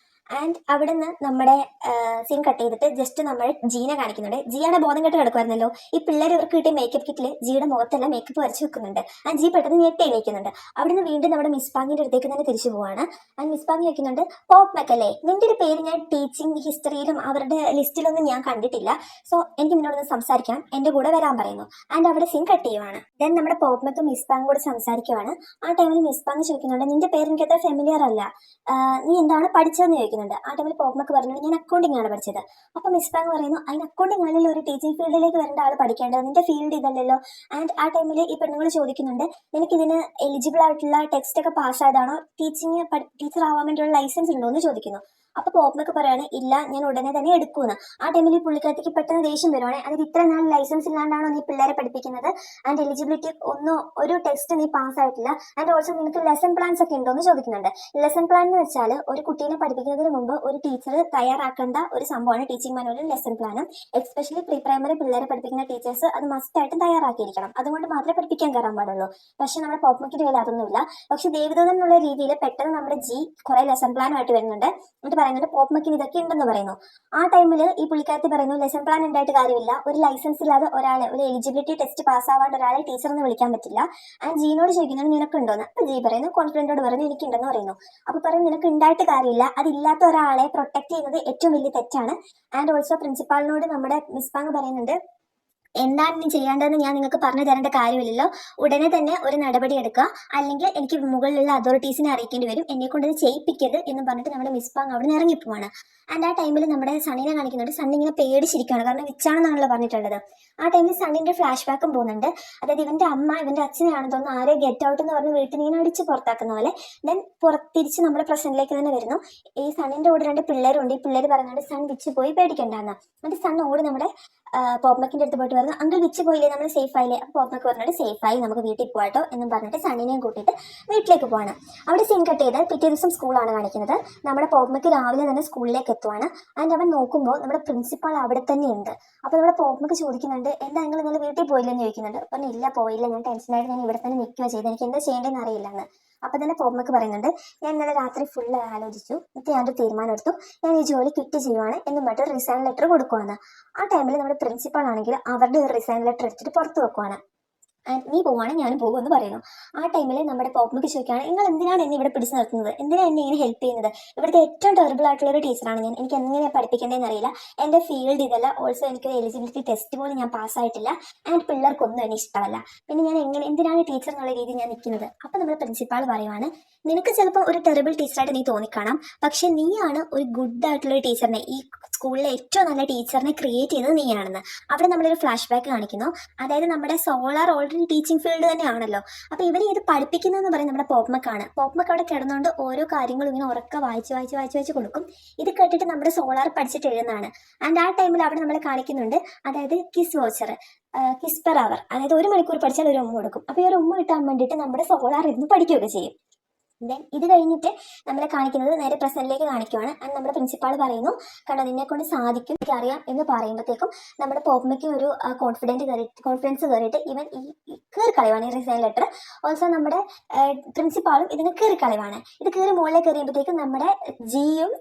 ആൻഡ് അവിടെ നിന്ന് നമ്മുടെ സീൻ കട്ട് ചെയ്തിട്ട് ജസ്റ്റ് നമ്മൾ ജീനെ കാണിക്കുന്നുണ്ട്. ജിയുടെ ബോധം കെട്ട് കിടക്കുമായിരുന്നല്ലോ. ഈ പിള്ളേർ ഇവർക്ക് കിട്ടിയ മേക്കപ്പ് കിറ്റിൽ ജിയുടെ മുഖത്തെല്ലാം മേക്കപ്പ് വരച്ച് വെക്കുന്നുണ്ട്. ആൻഡ് ജി പെട്ടെന്ന് ഞെട്ടി എണീക്കുന്നുണ്ട്. അവിടെ നിന്ന് വീണ്ടും നമ്മുടെ മിസ് പാങ്ങിന്റെ അടുത്തേക്ക് തന്നെ തിരിച്ചു പോവാണ്. ആൻഡ് മിസ് പാങ് ചോദിക്കുന്നുണ്ട്, പോപ്മിക് അല്ലേ, നിന്റെ ഒരു പേര് ഞാൻ ടീച്ചിങ് ഹിസ്റ്ററിയിലും അവരുടെ ലിസ്റ്റിലൊന്നും ഞാൻ കണ്ടിട്ടില്ല, സോ എനിക്ക് നിന്നോടൊന്ന് സംസാരിക്കണം, എൻ്റെ കൂടെ വരാൻ പറയുന്നു. ആൻഡ് അവിടെ സീൻ കട്ട് ചെയ്യുവാണ്. ദെൻ നമ്മുടെ പോപ്മിക് മിസ് പാങ് കൂടെ സംസാരിക്കുവാണ്. ആ ടൈമിൽ മിസ് പാങ് ചോദിക്കുന്നുണ്ട്, നിന്റെ പേര് എനിക്ക് അത്ര ഫെമിലിയർ അല്ല, നീ എന്താണ് പഠിച്ചതെന്ന് ചോദിക്കുന്നുണ്ട്. ആ ടൈമിൽ പോപ്മിക് പറഞ്ഞിട്ട് ഞാൻ അക്കൗണ്ടിങ് ആണ് പഠിച്ചത്. അപ്പോൾ മിസ് പാങ് പറയുന്നു, അതിന് അക്കൗണ്ടിങ് ആണല്ലോ ഒരു ടീച്ചിങ് ഫീൽഡിലേക്ക് വരേണ്ട ആൾ പഠിക്കേണ്ടത്, നിന്റെ ഫീൽഡ് ഇതല്ലല്ലോ. ആൻഡ് ആ ടൈമിൽ ഈ പെണ്ണുങ്ങൾ ചോദിക്കുന്നുണ്ട്, നിനക്കിതിന് എലിജിബിൾ ആയിട്ടുള്ള ടെക്സ്റ്റ് ഒക്കെ പാസ്സായതാണോ, ടീച്ചർ ആവാൻ വേണ്ടിയുള്ള ലൈസൻസ് ഉണ്ടോ എന്ന് ചോദിക്കുന്നു. അപ്പോൾ പോപ്മിക് പറയാണ്, ഇല്ല ഞാൻ ഉടനെ തന്നെ എടുക്കുമെന്ന്. ആ ടൈമിൽ ഈ പുള്ളിക്കാരത്തേക്ക് പെട്ടെന്ന് ദേഷ്യം വരുവാണ്. അതായത് ഇത്ര നാൾ ലൈസൻസ് ഇല്ലാണ്ടാണോ നീ പിള്ളേരെ പഠിപ്പിക്കുന്നത്, ആൻഡ് എലിജിബിലിറ്റി ഒരു ടെസ്റ്റ് നീ പാസ്സായിട്ടില്ല, ആൻഡ് ഓൾസോ നിനക്ക് ലെസൺ പ്ലാൻസ് ഒക്കെ ഉണ്ടോ എന്ന് ചോദിക്കുന്നുണ്ട്. ലെസൺ പ്ലാൻ എന്ന് വെച്ചാൽ ഒരു കുട്ടീനെ പഠിപ്പിക്കുന്നതിന് മുമ്പ് ഒരു ടീച്ചർ തയ്യാറാക്കേണ്ട ഒരു സംഭവമാണ് ടീച്ചിങ് മാനുവലും ലെസൺ പ്ലാനും. എസ്പെഷ്യലി പ്രീ പ്രൈമറി പിള്ളേരെ പഠിപ്പിക്കുന്ന ടീച്ചേഴ്സ് അത് മസ്റ്റായിട്ടും തയ്യാറാക്കിയിരിക്കണം, അതുകൊണ്ട് മാത്രമേ പഠിപ്പിക്കാൻ കയറാൻ പാടുള്ളൂ. പക്ഷെ നമ്മുടെ പോപ്മിക്കിന്റെ കയ്യിൽ അതൊന്നുമില്ല. പക്ഷെ ദേവദൂതൻ എന്നുള്ള രീതിയിൽ പെട്ടെന്ന് നമ്മുടെ ജി കുറെ ലെസൺ പ്ലാനുമായിട്ട് വരുന്നുണ്ട്. എന്നിട്ട് പറയുന്നുണ്ട് പോപ്മിക്കിന് ഇതൊക്കെ ഉണ്ടെന്ന് പറയുന്നു. ആ ടൈമിൽ ഈ പുള്ളിക്കാരത്തി പറയുന്നു, ലെസൺ പ്ലാൻ ഉണ്ടായിട്ട് കാര്യമില്ല, ഒരു ലൈസൻസ് ഇല്ലാതെ ഒരാളെ, ഒരു എലിജിബിലിറ്റി ടെസ്റ്റ് പാസ്സാവാണ്ട് ഒരാളെ ടീച്ചറെന്ന് വിളിക്കാൻ പറ്റില്ല. ആൻഡ് ജീനോട് ചോദിക്കുന്നത് നിനക്കുണ്ടോന്ന്. അപ്പോൾ ജി പറയുന്നു, കോൺഫിഡൻറ്റോട് പറയുന്നു എനിക്കുണ്ടെന്ന് പറയുന്നു. അപ്പോൾ പറയുന്നു നിനക്ക് ഉണ്ടായിട്ട് കാര്യമില്ല, അതില്ലാത്ത ഒരാളെ പ്രൊട്ടക്ട് ചെയ്യുന്നത് ഏറ്റവും വലിയ തെറ്റാണ്. ആൻഡ് ഓൾസോ പ്രിൻസിപ്പാളിനോട് നമ്മുടെ മിസ് പാങ് പറയുന്നുണ്ട്, എന്താണ് നീ ചെയ്യേണ്ടതെന്ന് ഞാൻ നിങ്ങൾക്ക് പറഞ്ഞു തരേണ്ട കാര്യമില്ലല്ലോ. ഉടനെ തന്നെ ഒരു നടപടി എടുക്കുക, അല്ലെങ്കിൽ എനിക്ക് മുകളിലുള്ള അതോറിറ്റീസിനെ അറിയിക്കേണ്ടി വരും. എന്നെ കൊണ്ട് ഇത് ചെയ്യിപ്പിക്കരുത് എന്ന് പറഞ്ഞിട്ട് നമ്മുടെ മിസ് പാങ് അവിടെ നിന്ന് ഇറങ്ങിപ്പോവാണ്. ആൻഡ് ആ ടൈമിൽ നമ്മുടെ സണ്ണിനെ കാണിക്കുന്നുണ്ട്. സണ്ണി ഇങ്ങനെ പേടിച്ചിരിക്കുകയാണ്, കാരണം വിച്ചാണെന്നാണല്ലോ പറഞ്ഞിട്ടുള്ളത്. ആ ടൈമിൽ സണ്ണിന്റെ ഫ്ലാഷ് ബാക്കും പോകുന്നുണ്ട്. അതായത് ഇവന്റെ അമ്മ ഇവന്റെ അച്ഛനെയാണെന്ന് തോന്നുന്നു ആരെ ഗെറ്റ് ഔട്ട് എന്ന് പറഞ്ഞ് വീട്ടിൽ നിന്ന് ഇങ്ങനെ അടിച്ച് പുറത്താക്കുന്ന പോലെ. ദെൻ തിരിച്ച് നമ്മുടെ പ്രസന്റിലേക്ക് തന്നെ വരുന്നു. ഈ സണ്ണിന്റെ കൂടെ 2 പിള്ളേരുണ്ട്. ഈ പിള്ളേർ പറയുന്നുണ്ട് സൺ വിച്ച് പോയി പേടിക്കണ്ടെന്ന്. എന്നിട്ട് സൺ ഓടി നമ്മുടെ പോപ്മക്കിന്റെ അടുത്ത് പോയിട്ട് പറഞ്ഞു, അങ്കിൾ വിച്ച് പോയില്ലേ, നമ്മൾ സേഫ് ആയില്ലേ? അപ്പോൾ പോപ്മക്ക് പറഞ്ഞിട്ട് സേഫ് ആയി, നമുക്ക് വീട്ടിൽ പോകാട്ടോ എന്നും പറഞ്ഞിട്ട് സണ്ണിനെയും കൂട്ടിയിട്ട് വീട്ടിലേക്ക് പോവാണ്. അവിടെ സീൻ കട്ട് ചെയ്ത് പിറ്റേ ദിവസം സ്കൂളാണ് കാണിക്കുന്നത്. നമ്മുടെ പോപ്മക്ക് രാവിലെ തന്നെ സ്കൂളിലേക്ക് എത്തുവാണ്. ആൻഡ് അവൻ നോക്കുമ്പോൾ നമ്മുടെ പ്രിൻസിപ്പാൾ അവിടെ തന്നെ ഉണ്ട്. അപ്പോൾ നമ്മുടെ പോപ്മക്ക് ചോദിക്കുന്നുണ്ട്, എന്താ നിങ്ങൾ ഇന്നലെ വീട്ടിൽ പോയില്ലെന്ന് ചോദിക്കുന്നുണ്ട്. പറഞ്ഞു, ഇല്ല പോയില്ല, ഞാൻ ടെൻഷനായിട്ട് ഞാൻ ഇവിടെ തന്നെ നിൽക്കുക ചെയ്ത്, എനിക്ക് എന്താ ചെയ്യേണ്ടതെന്ന് അറിയില്ലെന്ന്. അപ്പോൾ തന്നെ പോപ്മക്ക് പറയുന്നുണ്ട്, ഞാൻ ഇന്നലെ രാത്രി ഫുള്ള് ആലോചിച്ചു, എന്നിട്ട് ഞാനൊരു തീരുമാനം എടുത്തു, ഞാൻ ഈ ജോലി ക്വിറ്റ് ചെയ്യുവാണ് എന്ന് പറഞ്ഞിട്ട് റിസൈൻ ലെറ്റർ കൊടുക്കുവാണ്. ആ ടൈമിൽ നമ്മുടെ പ്രിൻസിപ്പാൾ ആണെങ്കിൽ അവരുടെ ഒരു റിസൈൻ ലെറ്റർ എടുത്തിട്ട് പുറത്ത് വെക്കുവാണ്. നീ പോവാണെങ്കിൽ ഞാനും പോകുമെന്ന് പറയുന്നു. ആ ടൈമിൽ നമ്മുടെ പോപ്മക്ക് ചോദിക്കുകയാണ്, നിങ്ങൾ എന്തിനാണ് എന്നെ ഇവിടെ പിടിച്ചു നിർത്തുന്നത്, എന്തിനാണ് എന്നെ ഇങ്ങനെ ഹെൽപ്പ് ചെയ്യുന്നത്? ഇവിടുത്തെ ഏറ്റവും ടെറിബിൾ ആയിട്ടുള്ള ഒരു ടീച്ചറാണ് ഞാൻ, എനിക്ക് എങ്ങനെയാണ് പഠിപ്പിക്കേണ്ടതെന്ന് അറിയില്ല, എൻ്റെ ഫീൽഡ് ഇതല്ല, ഓൾസോ എനിക്കൊരു എലിജിബിലിറ്റി ടെസ്റ്റ് പോലും ഞാൻ പാസ്സായിട്ടില്ല, ആൻഡ് പിള്ളേർക്കൊന്നും എന്നെ ഇഷ്ടമല്ല, പിന്നെ ഞാൻ എന്തിനാണ് ടീച്ചർ എന്നുള്ള രീതിയിൽ ഞാൻ നിൽക്കുന്നത്. അപ്പോൾ നമ്മുടെ പ്രിൻസിപ്പാൾ പറയുവാണ്, നിനക്ക് ചിലപ്പോൾ ഒരു ടെറിബിൾ ടീച്ചറായിട്ട് നീ തോന്നിക്കാണാം, പക്ഷെ നീയാണ് ഒരു ഗുഡ് ആയിട്ടുള്ള ഒരു ടീച്ചറിനെ, ഈ സ്കൂളിലെ ഏറ്റവും നല്ല ടീച്ചറിനെ ക്രിയേറ്റ് ചെയ്തത് നീയാണെന്ന്. അവിടെ നമ്മളൊരു ഫ്ലാഷ് ബാക്ക് കാണിക്കുന്നു. അതായത് നമ്മുടെ സോളാർ ഓൾറെഡി ടീച്ചിങ് ഫീൽഡ് തന്നെയാണല്ലോ. അപ്പോൾ ഇവർ ഇത് പഠിപ്പിക്കുന്നതെന്ന് പറയുന്നത് നമ്മുടെ പോപ്മക്കാണ്. പോപ്മക്ക് അവിടെ കിടന്നുകൊണ്ട് ഓരോ കാര്യങ്ങളും ഇങ്ങനെ ഉറക്കെ വായിച്ച് കൊടുക്കും. ഇത് കേട്ടിട്ട് നമ്മുടെ സോളാർ പഠിച്ചിട്ട് എഴുതുന്നതാണ്. ആൻഡ് ആ ടൈമിൽ അവിടെ നമ്മളെ കാണിക്കുന്നുണ്ട്, അതായത് kiss voucher, kiss per hour, അതായത് 1 മണിക്കൂർ പഠിച്ചാൽ ഒരു ഉമ്മ കൊടുക്കും. അപ്പോൾ ഈ ഒരു ഉമ്മ കിട്ടാൻ വേണ്ടിയിട്ട് നമ്മുടെ സോളാർ ഇരുന്ന് പഠിക്കുകയൊക്കെ ചെയ്യും. ദെൻ ഇത് കഴിഞ്ഞിട്ട് നമ്മളെ കാണിക്കുന്നത് നേരെ പ്രസന്റിലേക്ക് കാണിക്കുവാണ്. ആൻഡ് നമ്മുടെ പ്രിൻസിപ്പാൾ പറയുന്നു, കണ്ടോ നിന്നെ കൊണ്ട് സാധിക്കും, എനിക്കറിയാം എന്ന് പറയുമ്പോഴത്തേക്കും നമ്മുടെ പോപ്മയ്ക്ക് ഒരു കോൺഫിഡൻസ് കയറിയിട്ട് ഇവൻ ഈ കയറിക്കളയുവാണ് ഈ റിസൈൻ ലെറ്റർ. ഓൾസോ നമ്മുടെ പ്രിൻസിപ്പാളും ഇതിന് കയറിക്കളയുവാണ്. ഇത് കയറി മുകളിലേക്ക് കയറിയുമ്പോഴത്തേക്കും നമ്മുടെ ജിയും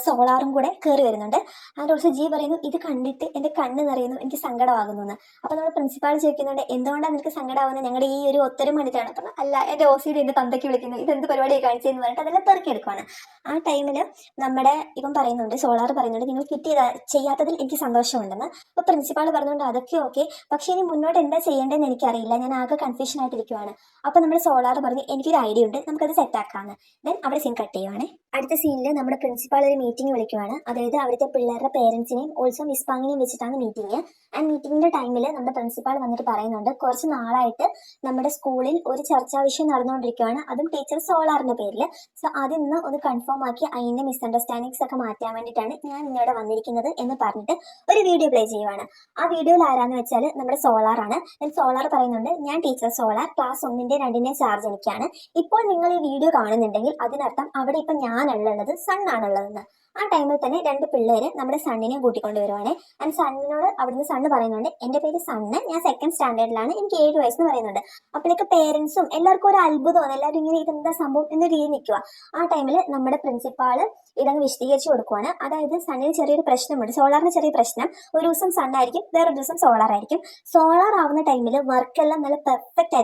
സോളാറും കൂടെ കയറി വരുന്നുണ്ട്. ആൻഡ് ഓൾസോ ജി പറയുന്നു, ഇത് കണ്ടിട്ട് എൻ്റെ കണ്ണ് നിറയുന്നു, എനിക്ക് സങ്കടമാകുന്നു എന്ന്. അപ്പോൾ നമ്മുടെ പ്രിൻസിപ്പാൾ ചോദിക്കുന്നുണ്ട്, എന്തുകൊണ്ടാണ് നിനക്ക് സങ്കടമാകുന്നത്, ഞങ്ങളുടെ ഈ ഒരു ഒത്തരം വേണ്ടിയിട്ടാണ്. അപ്പം അല്ല, എൻ്റെ OCD എൻ്റെ തന്തയ്ക്ക് വിളിക്കുന്നു, ഇതെന്ത് പരിപാടി കാണിച്ചെന്ന് പറഞ്ഞിട്ട് അതെല്ലാം പെറുക്കിയെടുക്കുവാണ്. ആ ടൈമിൽ നമ്മുടെ ഇവൻ പറയുന്നുണ്ട്, സോളാർ പറയുന്നുണ്ട്, നിങ്ങൾ കിറ്റ് ചെയ്യാത്തതിൽ എനിക്ക് സന്തോഷമുണ്ടെന്ന്. അപ്പോൾ പ്രിൻസിപ്പാൾ പറഞ്ഞുകൊണ്ട് അതൊക്കെ ഓക്കെ, പക്ഷേ ഇനി മുന്നോട്ട് എന്താ ചെയ്യേണ്ടതെന്ന് എനിക്കറിയില്ല, ഞാൻ ആകെ കൺഫ്യൂഷൻ ആയിട്ടിരിക്കുവാണ്. അപ്പോൾ നമ്മുടെ സോളാർ പറഞ്ഞു, എനിക്കൊരു ഐഡിയ ഉണ്ട്, നമുക്കത് സെറ്റാക്കാമെന്ന്. ദെൻ അവിടെ സീൻ കട്ട് ചെയ്യുവാണ്. അടുത്ത സീനിൽ നമ്മുടെ പ്രിൻസിപ്പാൾ ഒരു മീറ്റിംഗ് വിളിക്കുവാണ്. അതായത് അവിടുത്തെ പിള്ളേരുടെ പേരൻസിനെയും ഓൾസോ മിസ് പാങ്ങിനെയും വെച്ചിട്ടാണ് മീറ്റിംഗ്. ആ മീറ്റിംഗിന്റെ ടൈമിൽ നമ്മുടെ പ്രിൻസിപ്പാൾ വന്നിട്ട് പറയുന്നുണ്ട്, കുറച്ച് നാളായിട്ട് നമ്മുടെ സ്കൂളിൽ ഒരു ചർച്ചാ വിഷയം നടന്നുകൊണ്ടിരിക്കുകയാണ്, അതും ടീച്ചർ സോളാറിന്റെ പേരിൽ. സോ അതിൽ നിന്ന് ഒന്ന് കൺഫേം ആക്കി അതിന്റെ മിസ്അണ്ടർസ്റ്റാൻഡിങ്സ് ഒക്കെ മാറ്റാൻ വേണ്ടിയിട്ടാണ് ഞാൻ ഇന്നിവിടെ വന്നിരിക്കുന്നത് എന്ന് പറഞ്ഞിട്ട് ഒരു വീഡിയോ പ്ലേ ചെയ്യുവാണ്. ആ വീഡിയോയിൽ ആരാന്ന് വെച്ചാൽ നമ്മുടെ സോളാർ ആണ്. സോളാർ പറയുന്നുണ്ട്, ഞാൻ ടീച്ചർ സോളാർ, ക്ലാസ് 1ന്റെ 2ന്റെ ചാർജ് എനിക്കാണ്. ഇപ്പോൾ നിങ്ങൾ ഈ വീഡിയോ കാണുന്നുണ്ടെങ്കിൽ അതിനർത്ഥം അവിടെ ഇപ്പം ഞാനുള്ളത് സണ്ണാണുള്ളതെന്ന്. ആ ടൈമിൽ തന്നെ 2 പിള്ളേര് നമ്മുടെ സണ്ണിനെ കൂട്ടിക്കൊണ്ട് വരുവാണ്. ആൻഡ് സണ്ണിനോട് അവിടുന്ന് സണ്ണ് പറയുന്നുണ്ട്, എൻ്റെ പേര് സണ്ണ്, ഞാൻ 2nd സ്റ്റാൻഡേർഡിലാണ്, എനിക്ക് 7 വയസ്സെന്ന് പറയുന്നുണ്ട്. അപ്പോഴേക്ക് പേരൻസും എല്ലാവർക്കും ഒരു അത്ഭുതമാണ്, എല്ലാവരും ഇങ്ങനെ ഇതെന്താ സംഭവം എന്ന രീതിയിൽ നിൽക്കുക. ആ ടൈമിൽ നമ്മുടെ പ്രിൻസിപ്പാൾ ഇതങ്ങ് വിശദീകരിച്ച് കൊടുക്കുവാണ്. അതായത് സണ്ണിന് ചെറിയൊരു പ്രശ്നമുണ്ട്, സോളാറിന് ചെറിയ പ്രശ്നം. ഒരു ദിവസം സണ്ണായിരിക്കും, വേറൊരു ദിവസം സോളാർ ആയിരിക്കും. സോളാർ ആവുന്ന ടൈമിൽ വർക്കെല്ലാം നല്ല പെർഫെക്റ്റ്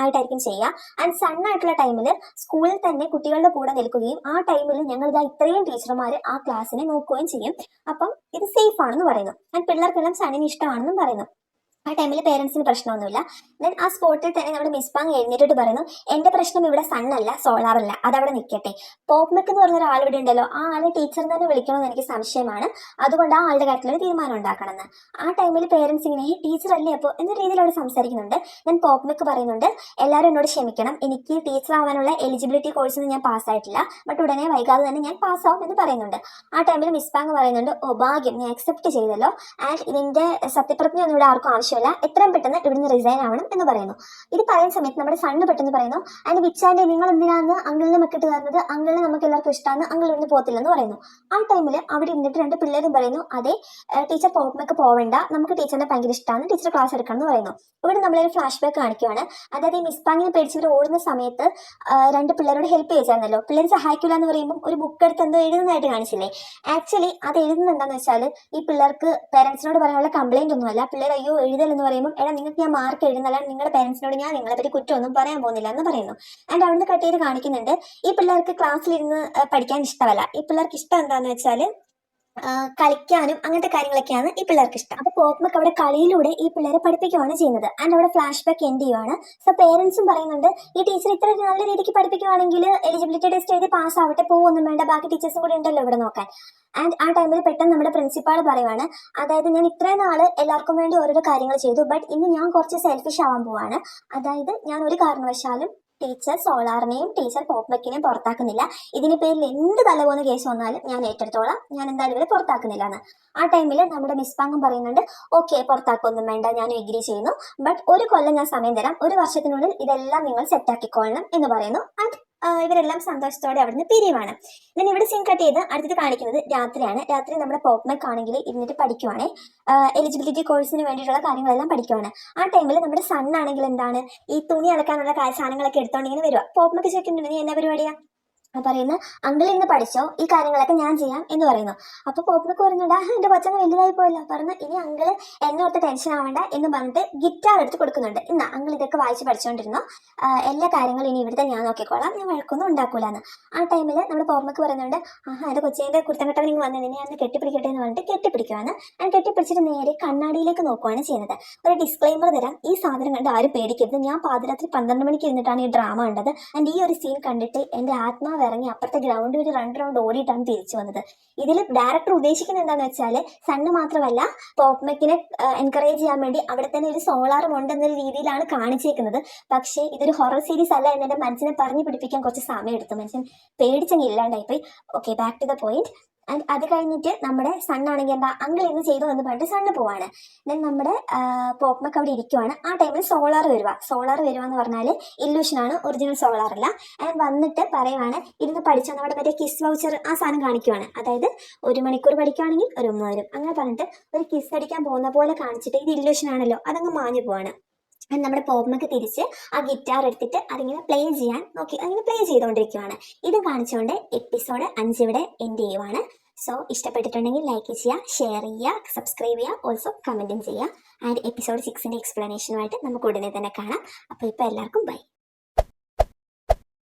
ആയിട്ടായിരിക്കും ചെയ്യുക. ആൻഡ് സണ്ണായിട്ടുള്ള ടൈമിൽ സ്കൂളിൽ തന്നെ കുട്ടികളുടെ കൂടെ നിൽക്കുകയും ആ ടൈമിൽ ഞങ്ങൾ ഇതാ ഇത്രയും ടീച്ചർമാർ ആ ക്ലാസ്സിനെ നോക്കുകയും ചെയ്യും. അപ്പം ഇത് സേഫ് ആണെന്ന് പറയുന്നു. ആൻഡ് പിള്ളേർക്കെല്ലാം സണ്ണിന് ഇഷ്ടമാണെന്നും പറയുന്നു. ആ ടൈമിൽ പേരൻസിന് പ്രശ്നമൊന്നുമില്ല. ദെൻ ആ സ്പോട്ടിൽ തന്നെ നമ്മുടെ മിസ് പാങ് എഴുന്നേറ്റിട്ട് പറയുന്നു, എൻ്റെ പ്രശ്നം ഇവിടെ സണ്ണല്ല സോളാറല്ല, അതവിടെ നിൽക്കട്ടെ. പോപ്മെക്ക് എന്ന് പറഞ്ഞ ഒരാൾ ഇവിടെ ഉണ്ടല്ലോ, ആ ആളെ ടീച്ചർ തന്നെ വിളിക്കണമെന്ന് എനിക്ക് സംശയമാണ്, അതുകൊണ്ട് ആ ആളുടെ കാര്യത്തിലൊരു തീരുമാനം ഉണ്ടാക്കണമെന്ന്. ആ ടൈമിൽ പേരൻസ് ഇങ്ങനെ ടീച്ചർ അല്ലേ അപ്പോൾ എന്ന രീതിയിൽ അവിടെ സംസാരിക്കുന്നുണ്ട്. ഞാൻ പോപ്മെക്ക് പറയുന്നുണ്ട്, എല്ലാവരും എന്നോട് ക്ഷമിക്കണം, എനിക്ക് ടീച്ചർ ആവാനുള്ള എലിജിബിലിറ്റി കോഴ്സൊന്നും ഞാൻ പാസ്സായിട്ടില്ല, ബട്ട് ഉടനെ വൈകാതെ തന്നെ ഞാൻ പാസ്സാവും എന്ന് പറയുന്നുണ്ട്. ആ ടൈമിൽ മിസ് പാങ് പറയുന്നുണ്ട്, ഓ ഭാഗ്യം, നീ അക്സെപ്റ്റ് ചെയ്തല്ലോ, ആൻഡ് ഇതിൻ്റെ സത്യപ്രതിജ്ഞ ഒന്നും ഇവിടെ ആർക്കും ആവശ്യമില്ല, എത്രയും പെട്ടെന്ന് ഇവിടുന്ന് റിസൈൻ ആവണം എന്ന് പറയുന്നു. ഇത് പറയുന്ന സമയത്ത് നമ്മുടെ സണ്ണ് പെട്ടെന്ന് പറയുന്നു, അതിന് വിച്ചാൻ്റെ നിങ്ങൾ എന്തിനാന്ന് അങ്കിളിനെ മെക്കിട്ട് കയറുന്നത്, അങ്കിളിനെ നമുക്ക് എല്ലാവർക്കും ഇഷ്ടമാണ്, അങ്കിൾ ഇവിടുന്ന് പോകത്തില്ലെന്ന് പറയുന്നു. ആ ടൈമിൽ അവിടെ ഇരുന്നിട്ട് 2 പിള്ളേരും പറയുന്നു, അതെ ടീച്ചർ പോപ്മെക്ക് പോവേണ്ട, നമുക്ക് ടീച്ചറിനെ ഭയങ്കര ഇഷ്ടമാണ്, ടീച്ചർ ക്ലാസ് എടുക്കണം എന്ന് പറയുന്നു. ഇവിടെ നമ്മളൊരു ഫ്ലാഷ് ബാക്ക് കാണിക്കുകയാണ്. അതായത് ഈ മിസ് പാങ്ങിനെ പേടിച്ചിട്ട് ഓടുന്ന സമയത്ത് 2 പിള്ളേരോട് ഹെൽപ്പ് ചെയ്തായിരുന്നല്ലോ, പിള്ളേർ സഹായിക്കില്ല എന്ന് പറയുമ്പോൾ ഒരു ബുക്ക് എടുത്ത് എന്തോ എഴുതുന്നതായിട്ട് കാണിച്ചില്ലേ. ആക്ച്വലി അത് എഴുതുന്നത് എന്താണെന്ന് വെച്ചാൽ ഈ പിള്ളേർക്ക് പേരൻസിനോട് പറയാനുള്ള കംപ്ലൈന്റ് ഒന്നുമല്ല. പിള്ളേർ അയ്യോ എഴുതലെന്ന് പറയുമ്പോൾ, എടാ നിങ്ങൾക്ക് ഞാൻ മാർക്ക് എഴുതുന്നല്ല, നിങ്ങളുടെ പേരൻസിനോട് ഞാൻ നിങ്ങളെ പറ്റി കുറ്റമൊന്നും പറയാൻ പോകുന്നില്ല എന്ന് പറയുന്നു. ആൻഡ് അവിടുന്ന് കട്ട് ചെയ്ത് കാണിക്കുന്നുണ്ട്, ഈ പിള്ളേർക്ക് ക്ലാസ്സിലിരുന്ന് പഠിക്കാൻ ഇഷ്ടമല്ല. ഈ പിള്ളേർക്ക് ഇഷ്ടം എന്താണെന്ന് വെച്ചാൽ കളിക്കാനും അങ്ങനത്തെ കാര്യങ്ങളൊക്കെയാണ് ഈ പിള്ളേർക്ക് ഇഷ്ടം. അപ്പൊ പോപ്മക്ക് അവിടെ കളിയിലൂടെ ഈ പിള്ളേരെ പഠിപ്പിക്കുകയാണ് ചെയ്യുന്നത്. ആൻഡ് അവിടെ ഫ്ലാഷ് ബാക്ക് എൻഡ് ചെയ്യുവാണ്. സോ പേരൻസും പറയുന്നുണ്ട് ഈ ടീച്ചർ ഇത്ര നല്ല രീതിക്ക് പഠിപ്പിക്കുവാണെങ്കിൽ എലിജിബിലിറ്റി ടെസ്റ്റ് എഴുതി പാസ് ആവട്ടെ, പോവൊന്നും വേണ്ട, ബാക്കി ടീച്ചേഴ്സും കൂടി ഉണ്ടല്ലോ ഇവിടെ നോക്കാൻ. ആൻഡ് ആ ടൈമിൽ പെട്ടെന്ന് നമ്മുടെ പ്രിൻസിപ്പാൾ പറയുവാണ്, അതായത് ഞാൻ ഇത്രയും നാള് എല്ലാവർക്കും വേണ്ടി ഓരോരോ കാര്യങ്ങൾ ചെയ്തു, ബട്ട് ഇന്ന് ഞാൻ കുറച്ച് സെൽഫിഷ് ആവാൻ പോവാണ്. അതായത് ഞാൻ ഒരു കാരണവശാലും ടീച്ചർ സോളാറിനെയും ടീച്ചർ പോപ്മക്കിനെയും പുറത്താക്കുന്നില്ല. ഇതിന് പേരിൽ എന്ത് തല പോകുന്ന കേസ് വന്നാലും ഞാൻ ഏറ്റെടുത്തോളാം, ഞാൻ എന്തായാലും ഇവരെ പുറത്താക്കുന്നില്ല എന്ന്. ആ ടൈമിൽ നമ്മുടെ മിസ് പാങ്കും പറയുന്നുണ്ട്, ഓക്കെ പുറത്താക്കൊന്നും വേണ്ട, ഞാൻ എഗ്രി ചെയ്യുന്നു, ബട്ട് ഒരു കൊല്ലം ഞാൻ സമയം തരാം, ഒരു വർഷത്തിനുള്ളിൽ ഇതെല്ലാം നിങ്ങൾ സെറ്റാക്കിക്കൊള്ളണം എന്ന് പറയുന്നു. ആൻഡ് ഇവരെല്ലാം സന്തോഷത്തോടെ അവിടുന്ന് പിരിയുവാണ്. ഞാൻ ഇവിടെ സീൻ കട്ട് ചെയ്ത് അടുത്തത് കാണിക്കുന്നത് രാത്രിയാണ്. രാത്രി നമ്മുടെ പോപ്മക്ക് ആണെങ്കിൽ ഇരുന്നിട്ട് പഠിക്കുവാണ്, എലിജിബിലിറ്റി കോഴ്സിന് വേണ്ടിയിട്ടുള്ള കാര്യങ്ങളെല്ലാം പഠിക്കുവാണ്. ആ ടൈമിൽ നമ്മുടെ സൺ ആണെങ്കിൽ എന്താണ്, ഈ തുണി അലക്കാനുള്ള സാധനങ്ങളൊക്കെ എടുത്തോണ്ടിങ്ങനെ വരിക. പോപ്മക്ക് ചോദിക്കുന്നുണ്ട്, നീ എന്നാ പരിപാടിയാ? പറയുന്ന അങ്കിൾ ഇന്ന് പഠിച്ചോ, ഈ കാര്യങ്ങളൊക്കെ ഞാൻ ചെയ്യാം എന്ന് പറയുന്നു. അപ്പൊ പോപ്മക്ക് പറയുന്നുണ്ട്, എന്റെ കൊച്ചങ്ങ് വലുതായി പോയല്ലോ, പറഞ്ഞു ഇനി അങ്കിള് എന്നെ ഓർത്ത് ടെൻഷൻ ആവണ്ട എന്ന് പറഞ്ഞിട്ട് ഗിറ്റാർ എടുത്ത് കൊടുക്കുന്നുണ്ട്. ഇന്നാ അങ്കിൾ ഇതൊക്കെ വായിച്ച് പഠിച്ചുകൊണ്ടിരുന്നു, എല്ലാ കാര്യങ്ങളും ഇനി ഇവിടുത്തെ ഞാൻ നോക്കിക്കോളാം, ഞാൻ വഴക്കൊന്നും ഉണ്ടാക്കൂലെന്ന്. ആ ടൈമിൽ നമ്മുടെ പോപ്മക്ക് പറയുന്നുണ്ട്, എന്റെ കൊച്ചിന്റെ കുരുത്തങ്കട്ടവൻ ഇങ്ങ് വന്ന് നിന്നെ അന്ന് കെട്ടിപ്പിടിക്കട്ടെ എന്ന് പറഞ്ഞിട്ട് കെട്ടിപ്പിടിക്കുവാണ്. ഞാൻ കെട്ടിപ്പിടിച്ചിട്ട് നേരെ കണ്ണാടിയിലേക്ക് നോക്കുവാണ് ചെയ്യുന്നത്. ഒരു ഡിസ്ക്ലൈമർ തരാം, ഈ സാധനം കണ്ട് ആരും പേടിക്കരുത്. ഞാൻ പാതിരാത്രി 12 മണിക്ക് ഇരുന്നിട്ടാണ് ഈ ഡ്രാമ കണ്ടത്. ആൻഡ് ഈ ഒരു സീൻ കണ്ടിട്ട് എന്റെ ആത്മാവ് ഇറങ്ങി അപ്പുറത്തെ ഗ്രൗണ്ടിൽ ഒരു 2 റൗണ്ട് ഓടിയിട്ടാണ് തിരിച്ചു വന്നത്. ഇതിൽ ഡയറക്ടർ ഉദ്ദേശിക്കുന്നത് എന്താണെന്ന് വെച്ചാൽ സണ്ണ് മാത്രമല്ല പോപ്മക്കിനെ എൻകറേജ് ചെയ്യാൻ വേണ്ടി അവിടെ തന്നെ ഒരു സോളാറും ഉണ്ടെന്ന രീതിയിലാണ് കാണിച്ചേക്കുന്നത്. പക്ഷേ ഇതൊരു ഹൊറർ സീരീസ് അല്ല എന്നെ മനസ്സിനെ പറഞ്ഞു പിടിപ്പിക്കാൻ കുറച്ച് സമയം എടുത്തു. മനുഷ്യൻ പേടിച്ചങ്ങ് ഇല്ലാണ്ടായിപ്പോയി. Okay, back to the point. And അത് കഴിഞ്ഞിട്ട് നമ്മുടെ സണ്ണാണെങ്കിൽ എന്താ അങ്കിൾ ഇന്ന് ചെയ്തു എന്ന് പറഞ്ഞിട്ട് സണ്ണ് പോവാണ്. ദെൻ നമ്മുടെ പോപ്മക്ക് അവിടെ ഇരിക്കുവാണ്. ആ ടൈമിൽ സോളാർ വരുക എന്ന് പറഞ്ഞാൽ ഇല്യൂഷനാണ്, ഒറിജിനൽ സോളാർ അല്ല. ആൻഡ് വന്നിട്ട് പറയുവാണ്, ഇരുന്ന് പഠിച്ചാൽ നമ്മുടെ മറ്റേ കിസ് വൗച്ചർ ആ സാധനം കാണിക്കുവാണ്. അതായത് 1 മണിക്കൂർ പഠിക്കുകയാണെങ്കിൽ ഒരു 1 വരും, അങ്ങനെ പറഞ്ഞിട്ട് ഒരു കിസ് അടിക്കാൻ പോകുന്ന പോലെ കാണിച്ചിട്ട് ഇത് ഇല്യൂഷൻ ആണല്ലോ അതങ്ങ് മാഞ്ഞു പോവാണ്. നമ്മുടെ പോപ്മക്ക് തിരിച്ച് ആ ഗിറ്റാർ എടുത്തിട്ട് അതിങ്ങനെ പ്ലേ ചെയ്യാൻ നോക്കി, അതിങ്ങനെ പ്ലേ ചെയ്തുകൊണ്ടിരിക്കുവാണ്. ഇത് കാണിച്ചുകൊണ്ട് എപ്പിസോഡ് 5 ഇവിടെ എൻഡ് ചെയ്യുവാണ്. സോ ഇഷ്ടപ്പെട്ടിട്ടുണ്ടെങ്കിൽ ലൈക്ക് ചെയ്യുക, ഷെയർ ചെയ്യുക, സബ്സ്ക്രൈബ് ചെയ്യുക, ഓൾസോ കമൻറ്റും ചെയ്യുക. ആൻഡ് എപ്പിസോഡ് 6ന്റെ എക്സ്പ്ലനേഷനുമായിട്ട് നമുക്ക് ഉടനെ തന്നെ കാണാം. അപ്പോൾ ഇപ്പോൾ എല്ലാവർക്കും ബൈ.